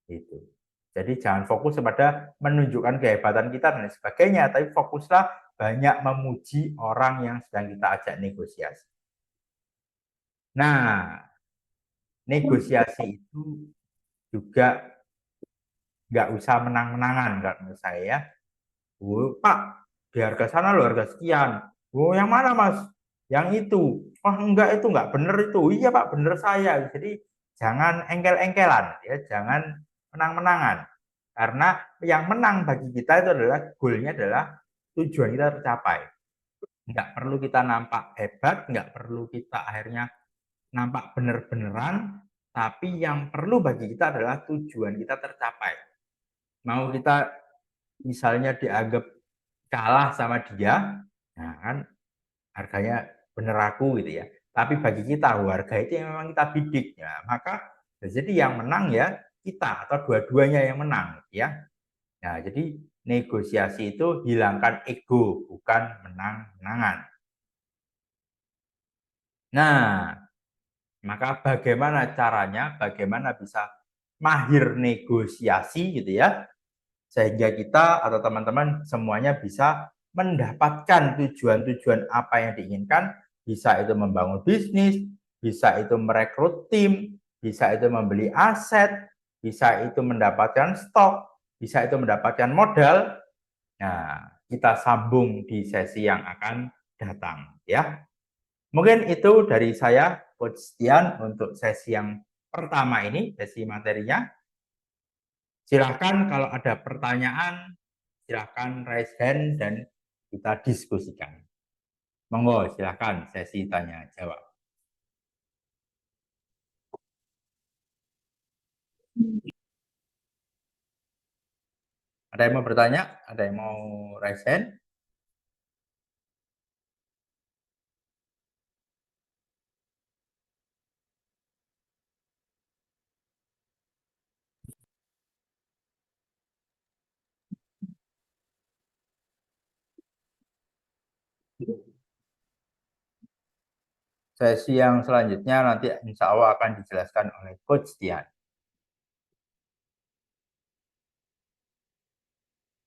Gitu. Jadi jangan fokus kepada menunjukkan kehebatan kita dan sebagainya, tapi fokuslah banyak memuji orang yang sedang kita ajak negosiasi. Nah, negosiasi itu juga nggak usah menang-menangan kalau menurut saya ya. Oh, Pak, di harga sana loh harga sekian. Oh, yang mana Mas? Yang itu. Oh, enggak, itu enggak bener itu. Iya Pak, bener saya. Jadi jangan engkel-engkelan ya, jangan menang-menangan. Karena yang menang bagi kita itu adalah goalnya adalah tujuan kita tercapai. Enggak perlu kita nampak hebat, enggak perlu kita akhirnya nampak bener-beneran, tapi yang perlu bagi kita adalah tujuan kita tercapai. Mau kita misalnya dianggap kalah sama dia, nah kan harganya bener aku gitu ya. Tapi bagi kita harga itu yang memang kita bidik ya, maka jadi yang menang ya kita atau dua-duanya yang menang ya. Nah, jadi negosiasi itu hilangkan ego, bukan menang-menangan. Nah, maka bagaimana caranya? Bagaimana bisa mahir negosiasi gitu ya? Sehingga kita atau teman-teman semuanya bisa mendapatkan tujuan-tujuan apa yang diinginkan, bisa itu membangun bisnis, bisa itu merekrut tim, bisa itu membeli aset, bisa itu mendapatkan stok, bisa itu mendapatkan modal. Nah, kita sambung di sesi yang akan datang ya. Mungkin itu dari saya, Coach Stian, untuk sesi yang pertama ini, sesi materinya. Silahkan kalau ada pertanyaan, silahkan raise hand dan kita diskusikan. Monggo, silahkan sesi tanya jawab. Ada yang mau bertanya? Ada yang mau raise hand? Sesi yang selanjutnya nanti insya Allah akan dijelaskan oleh Coach Dian.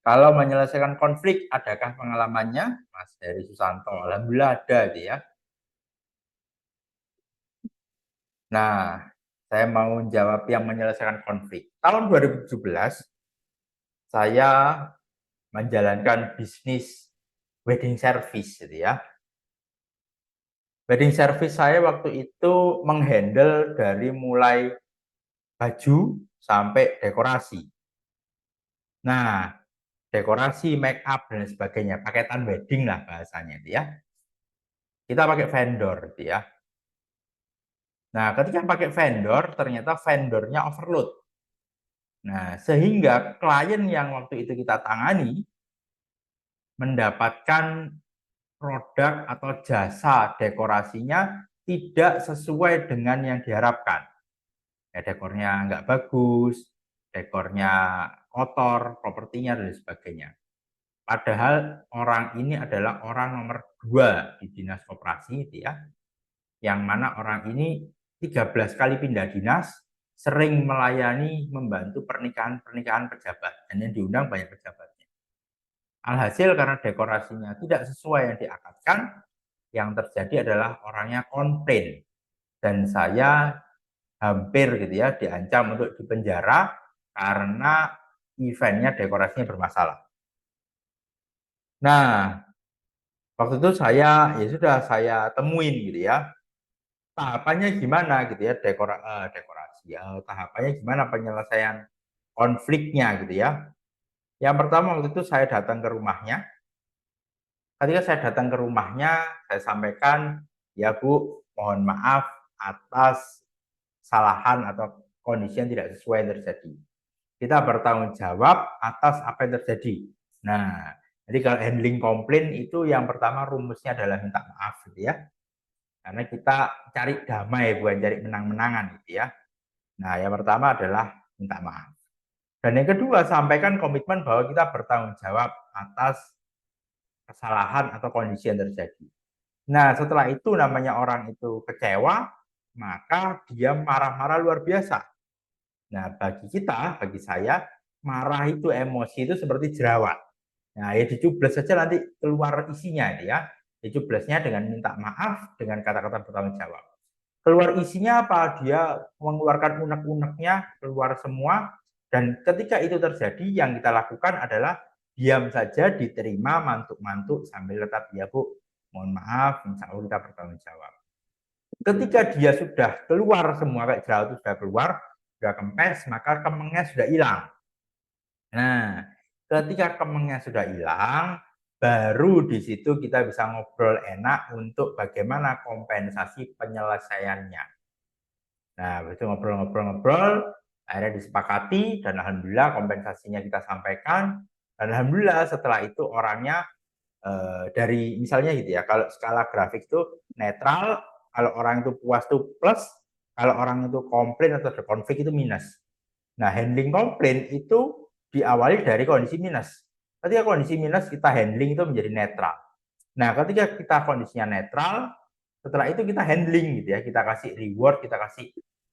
Kalau menyelesaikan konflik, adakah pengalamannya? Mas Heri Susanto, alhamdulillah ada ya. Nah, saya mau jawab yang menyelesaikan konflik. Tahun 2017, saya menjalankan bisnis wedding service gitu ya. Wedding service saya waktu itu menghandle dari mulai baju sampai dekorasi. Nah, dekorasi, make up dan sebagainya, paketan wedding lah bahasanya itu ya. Kita pakai vendor gitu ya. Nah, ketika pakai vendor, ternyata vendornya overload. Nah, sehingga klien yang waktu itu kita tangani mendapatkan produk atau jasa dekorasinya tidak sesuai dengan yang diharapkan. Ya, dekornya nggak bagus, dekornya kotor, propertinya dan sebagainya. Padahal orang ini adalah orang nomor 2 di dinas koperasi, gitu ya, yang mana orang ini 13 kali pindah dinas, sering melayani, membantu pernikahan-pernikahan pejabat, dan yang diundang banyak pejabatnya. Alhasil karena dekorasinya tidak sesuai yang diakatkan, yang terjadi adalah orangnya komplain, dan saya hampir gitu ya diancam untuk dipenjara karena eventnya dekorasinya bermasalah. Nah, waktu itu saya saya temuin gitu ya, tahapannya gimana gitu ya, dekorasi tahapannya gimana penyelesaian konfliknya gitu ya. Yang pertama waktu itu saya datang ke rumahnya. Ketika saya datang ke rumahnya, saya sampaikan, ya Bu, mohon maaf atas kesalahan atau kondisi yang tidak sesuai yang terjadi. Kita bertanggung jawab atas apa yang terjadi. Nah, jadi kalau handling komplain itu yang pertama rumusnya adalah minta maaf gitu ya. Karena kita cari damai bukan cari menang-menangan gitu ya. Nah, yang pertama adalah minta maaf. Dan yang kedua, sampaikan komitmen bahwa kita bertanggung jawab atas kesalahan atau kondisi yang terjadi. Nah, setelah itu namanya orang itu kecewa, maka dia marah-marah luar biasa. Nah, bagi saya, marah itu emosi itu seperti jerawat. Nah, ya dicubles saja nanti keluar isinya ya. Dicublesnya dengan minta maaf, dengan kata-kata bertanggung jawab. Keluar isinya apa? Dia mengeluarkan unek-uneknya, keluar semua. Dan ketika itu terjadi, yang kita lakukan adalah diam saja, diterima mantuk-mantuk sambil tetap, ya Bu, mohon maaf, insya Allah kita bertanggung jawab. Ketika dia sudah keluar semua, kayak jerawat itu sudah keluar, sudah kempes, maka kemengnya sudah hilang. Nah, ketika kemengnya sudah hilang, baru di situ kita bisa ngobrol enak untuk bagaimana kompensasi penyelesaiannya. Nah, begitu ngobrol-ngobrol, akhirnya disepakati, dan alhamdulillah kompensasinya kita sampaikan. Dan alhamdulillah setelah itu orangnya dari misalnya gitu ya, kalau skala grafik itu netral, kalau orang itu puas itu plus, kalau orang itu komplain atau ada konflik itu minus. Nah, handling komplain itu diawali dari kondisi minus. Ketika kondisi minus, kita handling itu menjadi netral. Nah, ketika kita kondisinya netral, setelah itu kita handling gitu ya, kita kasih reward, kita kasih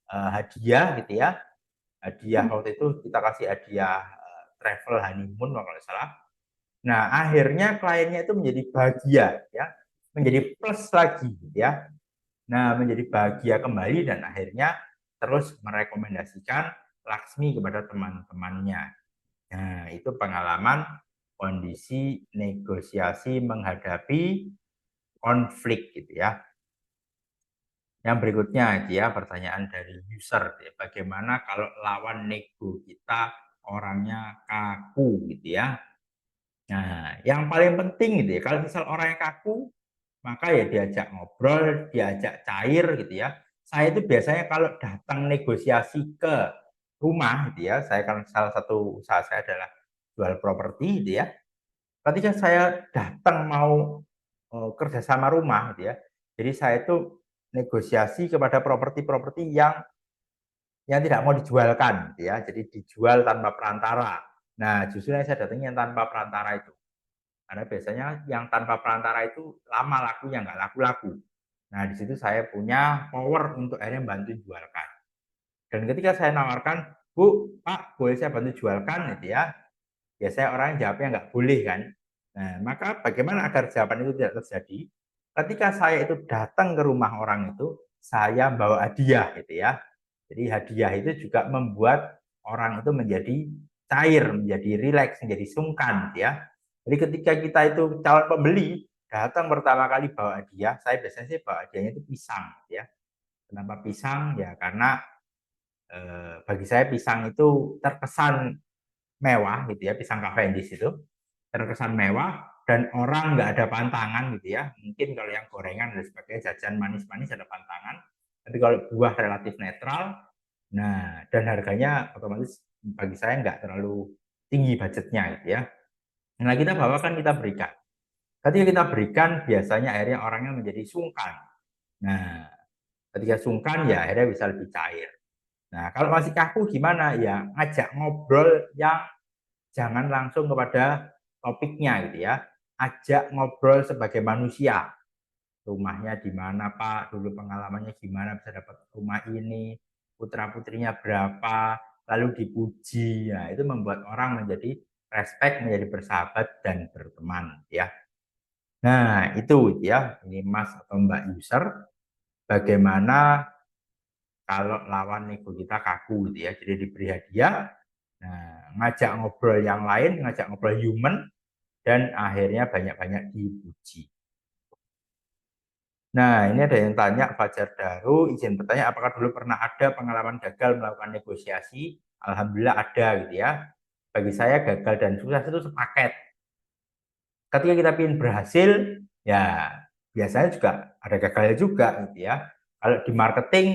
hadiah gitu ya. Hadiah waktu itu kita kasih hadiah travel honeymoon kalau nggak salah. Nah, akhirnya kliennya itu menjadi bahagia ya, menjadi plus lagi gitu ya. Nah, menjadi bahagia kembali dan akhirnya terus merekomendasikan Laksmi kepada teman-temannya. Nah, itu pengalaman kondisi negosiasi menghadapi konflik gitu ya. Yang berikutnya gitu ya, pertanyaan dari user gitu ya, bagaimana kalau lawan nego kita orangnya kaku gitu ya. Nah, yang paling penting gitu ya, kalau misal orangnya kaku, maka ya diajak ngobrol, diajak cair gitu ya. Saya itu biasanya kalau datang negosiasi ke rumah gitu ya, saya kan salah satu usaha saya adalah jual properti gitu ya. Ketika saya datang mau kerjasama rumah gitu ya, jadi saya itu negosiasi kepada properti-properti yang tidak mau dijualkan gitu ya, jadi dijual tanpa perantara. Nah, justru yang saya datangi yang tanpa perantara itu. Karena biasanya yang tanpa perantara itu lama lakunya, nggak laku-laku. Nah, di situ saya punya power untuk akhirnya bantu jualkan. Dan ketika saya nawarkan, Bu, Pak, boleh saya bantu jualkan gitu ya. Biasanya orang jawabnya nggak boleh kan. Nah, maka bagaimana agar jawaban itu tidak terjadi? Ketika saya itu datang ke rumah orang itu, saya bawa hadiah gitu ya. Jadi hadiah itu juga membuat orang itu menjadi cair, menjadi rileks, menjadi sungkan gitu ya. Jadi ketika kita itu calon pembeli, datang pertama kali bawa hadiah, saya biasanya sih bawa hadiahnya itu pisang gitu ya. Kenapa pisang? Ya karena bagi saya pisang itu terkesan mewah gitu ya, pisang Cavendish itu terkesan mewah dan orang nggak ada pantangan gitu ya. Mungkin kalau yang gorengan dan sebagainya, jajan manis-manis ada pantangan. Tapi kalau buah relatif netral, nah dan harganya otomatis bagi saya nggak terlalu tinggi budgetnya gitu ya. Nah kita bawakan, kita berikan. Ketika kita berikan, biasanya akhirnya orangnya menjadi sungkan. Nah, ketika sungkan ya akhirnya bisa lebih cair. Nah, kalau masih kaku gimana? Ya, ngajak ngobrol yang jangan langsung kepada topiknya gitu ya. Ajak ngobrol sebagai manusia. Rumahnya di mana Pak? Dulu pengalamannya gimana bisa dapat rumah ini? Putra-putrinya berapa? Lalu dipuji. Ya, itu membuat orang menjadi respect, menjadi bersahabat dan berteman ya. Nah, itu ya. Ini Mas atau Mbak user, bagaimana kalau lawan nego kita kaku gitu ya. Jadi diberi hadiah, nah, ngajak ngobrol yang lain, ngajak ngobrol human, dan akhirnya banyak-banyak dipuji. Nah, ini ada yang tanya, Fajar Daru, izin bertanya, apakah dulu pernah ada pengalaman gagal melakukan negosiasi? Alhamdulillah ada gitu ya. Bagi saya gagal dan sukses itu sepaket. Ketika kita ingin berhasil, ya biasanya juga ada gagalnya juga gitu ya. Kalau di marketing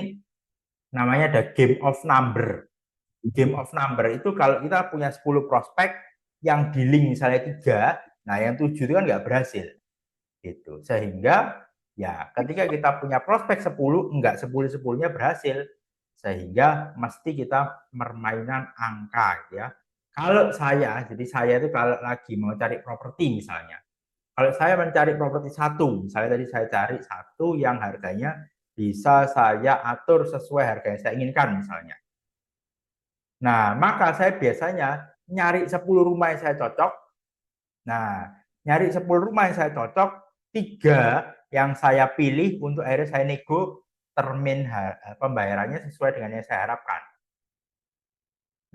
namanya ada game of number. Game of number itu kalau kita punya 10 prospek, yang dealing misalnya 3, nah yang 7 itu kan nggak berhasil. Gitu. Sehingga ya ketika kita punya prospek 10, enggak 10-10-nya berhasil. Sehingga mesti kita permainan angka ya. Kalau saya, jadi saya itu kalau lagi mau cari properti misalnya, kalau saya mencari properti satu, misalnya tadi saya cari satu yang harganya bisa saya atur sesuai harga yang saya inginkan misalnya. Nah, maka saya biasanya nyari 10 rumah yang saya cocok. Nah, nyari 10 rumah yang saya cocok, 3 yang saya pilih untuk akhirnya saya nego termin pembayarannya sesuai dengan yang saya harapkan.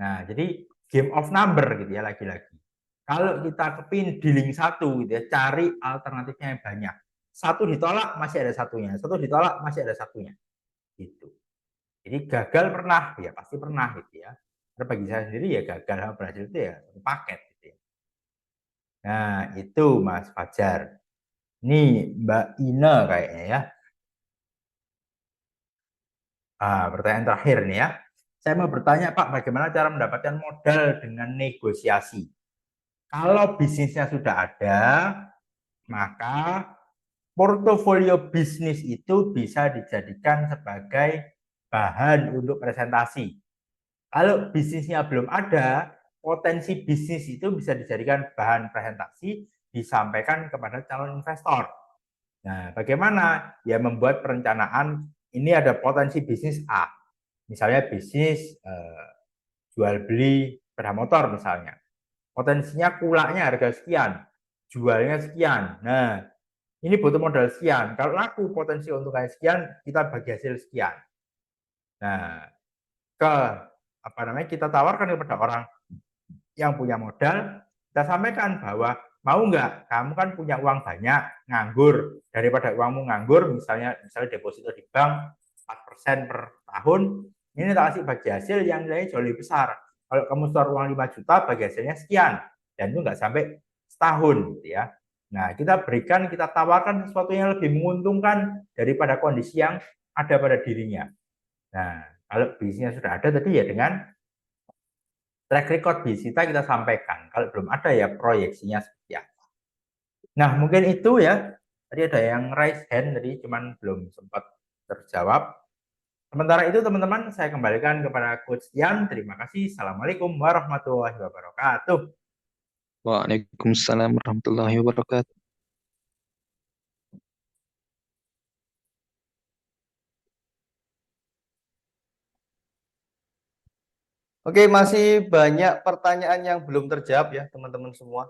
Nah, jadi game of number gitu ya lagi-lagi. Kalau kita kepin dealing satu gitu ya, cari alternatifnya yang banyak. Satu ditolak masih ada satunya, satu ditolak masih ada satunya. Gitu. Jadi gagal pernah, ya pasti pernah gitu ya. Karena bagi saya sendiri ya gagal sama berhasil itu ya satu paket gitu ya. Nah, itu Mas Fajar. Ini Mbak Ina kayaknya ya. Pertanyaan terakhir nih ya. Saya mau bertanya Pak, bagaimana cara mendapatkan modal dengan negosiasi? Kalau bisnisnya sudah ada, maka portofolio bisnis itu bisa dijadikan sebagai bahan untuk presentasi. Kalau bisnisnya belum ada, potensi bisnis itu bisa dijadikan bahan presentasi, disampaikan kepada calon investor. Nah, bagaimana? Ya membuat perencanaan, ini ada potensi bisnis A. Misalnya bisnis jual beli sepeda motor misalnya. Potensinya kulaknya harga sekian, jualnya sekian. Nah, ini butuh modal sekian. Kalau laku potensi untuknya sekian, kita bagi hasil sekian. Nah, kita tawarkan kepada orang yang punya modal, kita sampaikan bahwa mau nggak, kamu kan punya uang banyak, nganggur, daripada uangmu nganggur, misalnya deposito di bank 4% per tahun, ini tak kasih bagi hasil yang nilainya jauh lebih besar. Kalau kamu store uang 5 juta, bagi hasilnya sekian, dan itu nggak sampai setahun gitu ya. Nah, kita tawarkan sesuatu yang lebih menguntungkan daripada kondisi yang ada pada dirinya. Nah, kalau bisnisnya sudah ada tadi ya dengan track record kita sampaikan. Kalau belum ada ya proyeksinya seperti apa. Nah, mungkin itu ya. Tadi ada yang raise hand tadi cuman belum sempat terjawab. Sementara itu teman-teman saya kembalikan kepada Coach Ian. Terima kasih. Assalamualaikum warahmatullahi wabarakatuh. Waalaikumsalam warahmatullahi wabarakatuh. Oke, masih banyak pertanyaan yang belum terjawab ya teman-teman semua.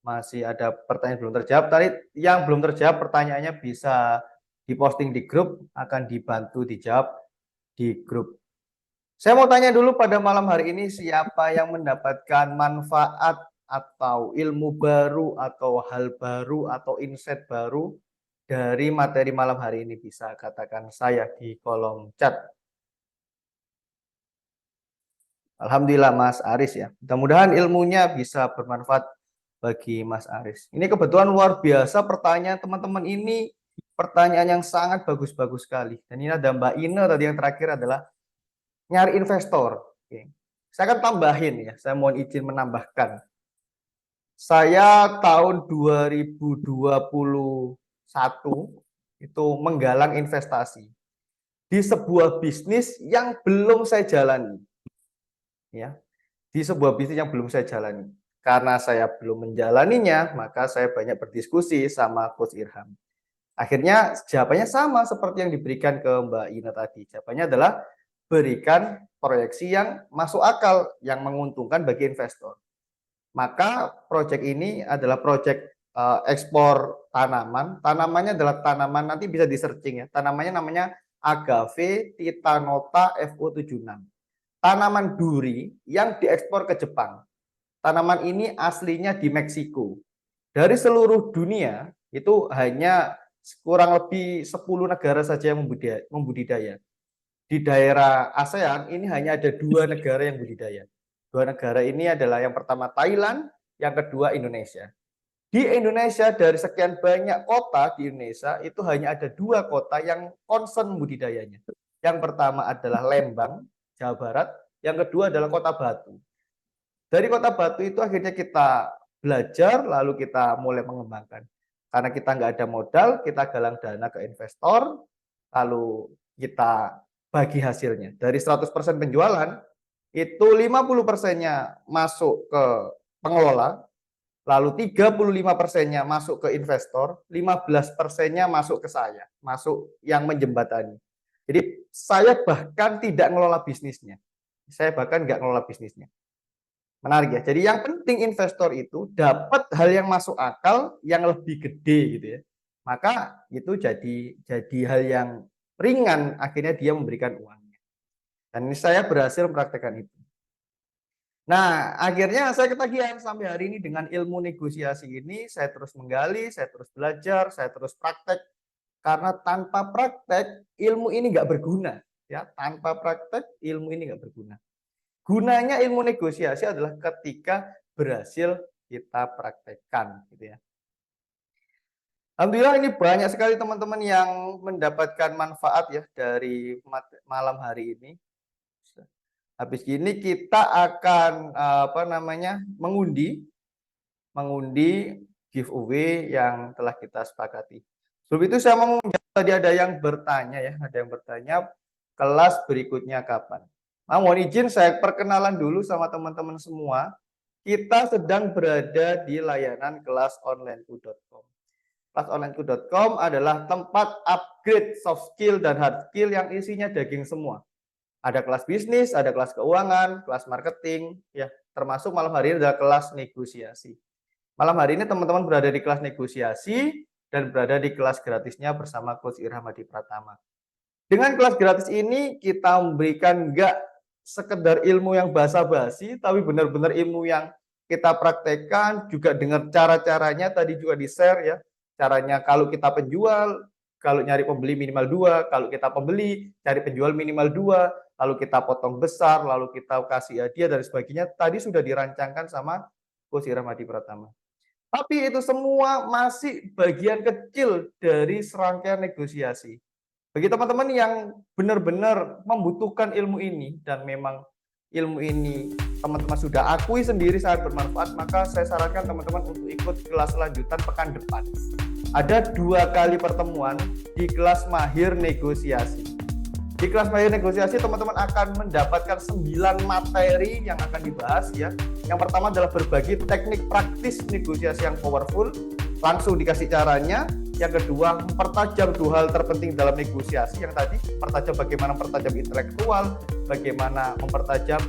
Masih ada pertanyaan belum terjawab. Tadi yang belum terjawab pertanyaannya bisa diposting di grup, akan dibantu dijawab di grup. Saya mau tanya dulu pada malam hari ini, siapa yang mendapatkan manfaat atau ilmu baru atau hal baru atau insight baru dari materi malam hari ini? Bisa katakan saya di kolom chat. Alhamdulillah Mas Aris ya. Mudah-mudahan ilmunya bisa bermanfaat bagi Mas Aris. Ini kebetulan luar biasa pertanyaan teman-teman ini, pertanyaan yang sangat bagus-bagus sekali. Dan ini ada Mbak Ina tadi yang terakhir adalah nyari investor. Oke. Saya akan tambahin ya, saya mohon izin menambahkan. Saya tahun 2021 itu menggalang investasi di sebuah bisnis yang belum saya jalani. Ya, di sebuah bisnis yang belum saya jalani. Karena saya belum menjalaninya, maka saya banyak berdiskusi sama Coach Irham. Akhirnya jawabannya sama seperti yang diberikan ke Mbak Ina tadi. Jawabannya adalah berikan proyeksi yang masuk akal, yang menguntungkan bagi investor. Maka proyek ini adalah proyek ekspor tanaman. Tanamannya adalah tanaman, nanti bisa di searching ya. Tanamannya namanya Agave titanota FO76. Tanaman duri yang diekspor ke Jepang. Tanaman ini aslinya di Meksiko. Dari seluruh dunia itu hanya kurang lebih 10 negara saja yang membudidaya. Di daerah ASEAN ini hanya ada 2 negara yang budidaya. 2 negara ini adalah yang pertama Thailand, yang kedua Indonesia. Di Indonesia dari sekian banyak kota di Indonesia itu hanya ada 2 kota yang concern budidayanya. Yang pertama adalah Lembang, Jawa Barat, yang kedua adalah Kota Batu. Dari Kota Batu itu akhirnya kita belajar lalu kita mulai mengembangkan. Karena kita nggak ada modal, kita galang dana ke investor, lalu kita bagi hasilnya. Dari 100% penjualan, itu 50%-nya masuk ke pengelola, lalu 35%-nya masuk ke investor, 15%-nya masuk ke saya, masuk yang menjembatani. Jadi saya bahkan tidak ngelola bisnisnya. Saya bahkan nggak ngelola bisnisnya. Menarik ya. Jadi yang penting investor itu dapat hal yang masuk akal, yang lebih gede gitu ya. Maka itu jadi hal yang ringan, akhirnya dia memberikan uangnya. Dan ini saya berhasil mempraktekkan itu. Nah, akhirnya saya ketagihan sampai hari ini dengan ilmu negosiasi ini, saya terus menggali, saya terus belajar, saya terus praktek. Karena tanpa praktek, ilmu ini nggak berguna. Ya, tanpa praktek, ilmu ini nggak berguna. Gunanya ilmu negosiasi adalah ketika berhasil kita praktekkan, gitu ya. Alhamdulillah ini banyak sekali teman-teman yang mendapatkan manfaat ya dari malam hari ini. Habis ini kita akan mengundi giveaway yang telah kita sepakati. Sebelum itu saya mau tadi ada yang bertanya ya, kelas berikutnya kapan? Mohon izin saya perkenalan dulu sama teman-teman semua. Kita sedang berada di layanan kelasonlineku.com. Kelasonlineku.com adalah tempat upgrade soft skill dan hard skill yang isinya daging semua. Ada kelas bisnis, ada kelas keuangan, kelas marketing, ya, termasuk malam hari ini adalah kelas negosiasi. Malam hari ini teman-teman berada di kelas negosiasi dan berada di kelas gratisnya bersama Coach Irham Adi Pratama. Dengan kelas gratis ini kita memberikan enggak sekedar ilmu yang basa-basi, tapi benar-benar ilmu yang kita praktekkan, juga dengar cara-caranya tadi juga di-share ya. Caranya kalau kita penjual, kalau nyari pembeli minimal 2, kalau kita pembeli cari penjual minimal 2, lalu kita potong besar, lalu kita kasih hadiah dan sebagainya, tadi sudah dirancangkan sama Coach Irham Adi Pratama. Tapi itu semua masih bagian kecil dari serangkaian negosiasi. Bagi teman-teman yang benar-benar membutuhkan ilmu ini dan memang ilmu ini teman-teman sudah akui sendiri sangat bermanfaat, maka saya sarankan teman-teman untuk ikut kelas lanjutan pekan depan. Ada 2 kali pertemuan di kelas mahir negosiasi. Di kelas mahir negosiasi teman-teman akan mendapatkan 9 materi yang akan dibahas ya. Yang pertama adalah berbagi teknik praktis negosiasi yang powerful, langsung dikasih caranya. Yang kedua, mempertajam 2 hal terpenting dalam negosiasi yang tadi, bagaimana mempertajam intelektual, bagaimana mempertajam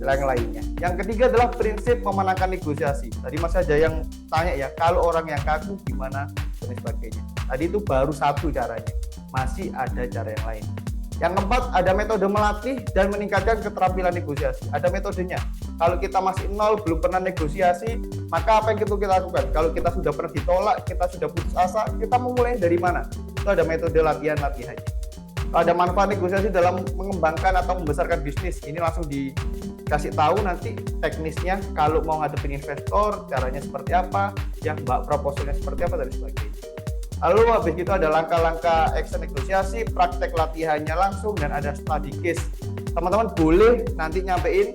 yang lainnya. Yang ketiga adalah prinsip memenangkan negosiasi. Tadi masih ada yang tanya ya, kalau orang yang kaku gimana dan sebagainya. Tadi itu baru 1 caranya, masih ada cara yang lain. Yang keempat, ada metode melatih dan meningkatkan keterampilan negosiasi. Ada metodenya. Kalau kita masih 0, belum pernah negosiasi, maka apa yang kita lakukan? Kalau kita sudah pernah ditolak, kita sudah putus asa, kita memulai dari mana? Itu ada metode latihan-latihannya. Kalau ada manfaat negosiasi dalam mengembangkan atau membesarkan bisnis, ini langsung dikasih tahu nanti teknisnya. Kalau mau ngadepin investor, caranya seperti apa, yang proposalnya seperti apa, dan sebagainya. Lalu habis itu ada langkah-langkah action negosiasi, praktek latihannya langsung, dan ada study case. Teman-teman boleh nanti nyampein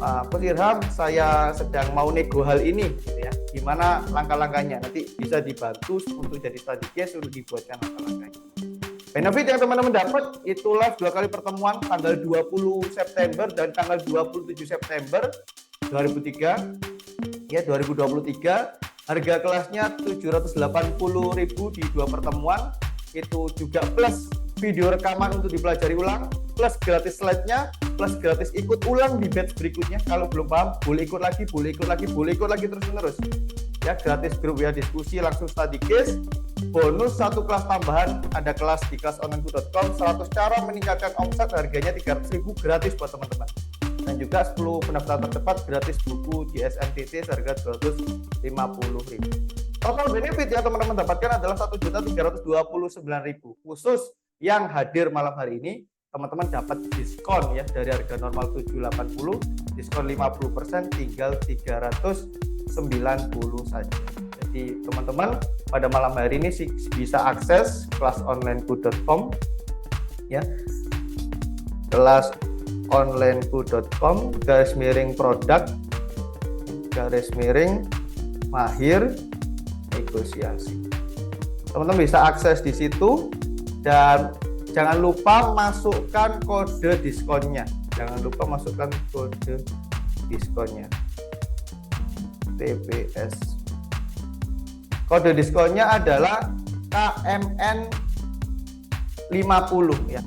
Coach Irham, saya sedang mau nego hal ini, gitu ya. Gimana langkah-langkahnya? Nanti bisa dibantu untuk jadi study case untuk dibuatkan langkah-langkahnya. Benefit yang teman-teman dapat itu live 2 kali pertemuan tanggal 20 September dan tanggal 27 September 2023. Ya, 2023. Harga kelasnya 780.000 di 2 pertemuan. Itu juga plus video rekaman untuk dipelajari ulang, plus gratis slide-nya, plus gratis ikut ulang di batch berikutnya. Kalau belum paham, boleh ikut lagi terus-menerus. Ya, gratis grup ya diskusi, langsung study case. Bonus 1 kelas tambahan, ada kelas di kelasonlineku.com, 100 cara meningkatkan omset, harganya 300.000 gratis buat teman-teman. Dan juga 10 pendaftar tercepat gratis buku di SNTT seharga 250.000. Total benefit yang teman-teman dapatkan adalah 1.329.000. Khusus yang hadir malam hari ini, teman-teman dapat diskon ya dari harga normal 780, diskon 50% tinggal 390 saja. Jadi teman-teman pada malam hari ini bisa akses kelasonlineku.com ya. kelasonlineku.com /produk /mahir negosiasi. Teman-teman bisa akses di situ dan jangan lupa masukkan kode diskonnya. TPS. Kode diskonnya adalah KMN 50 ya.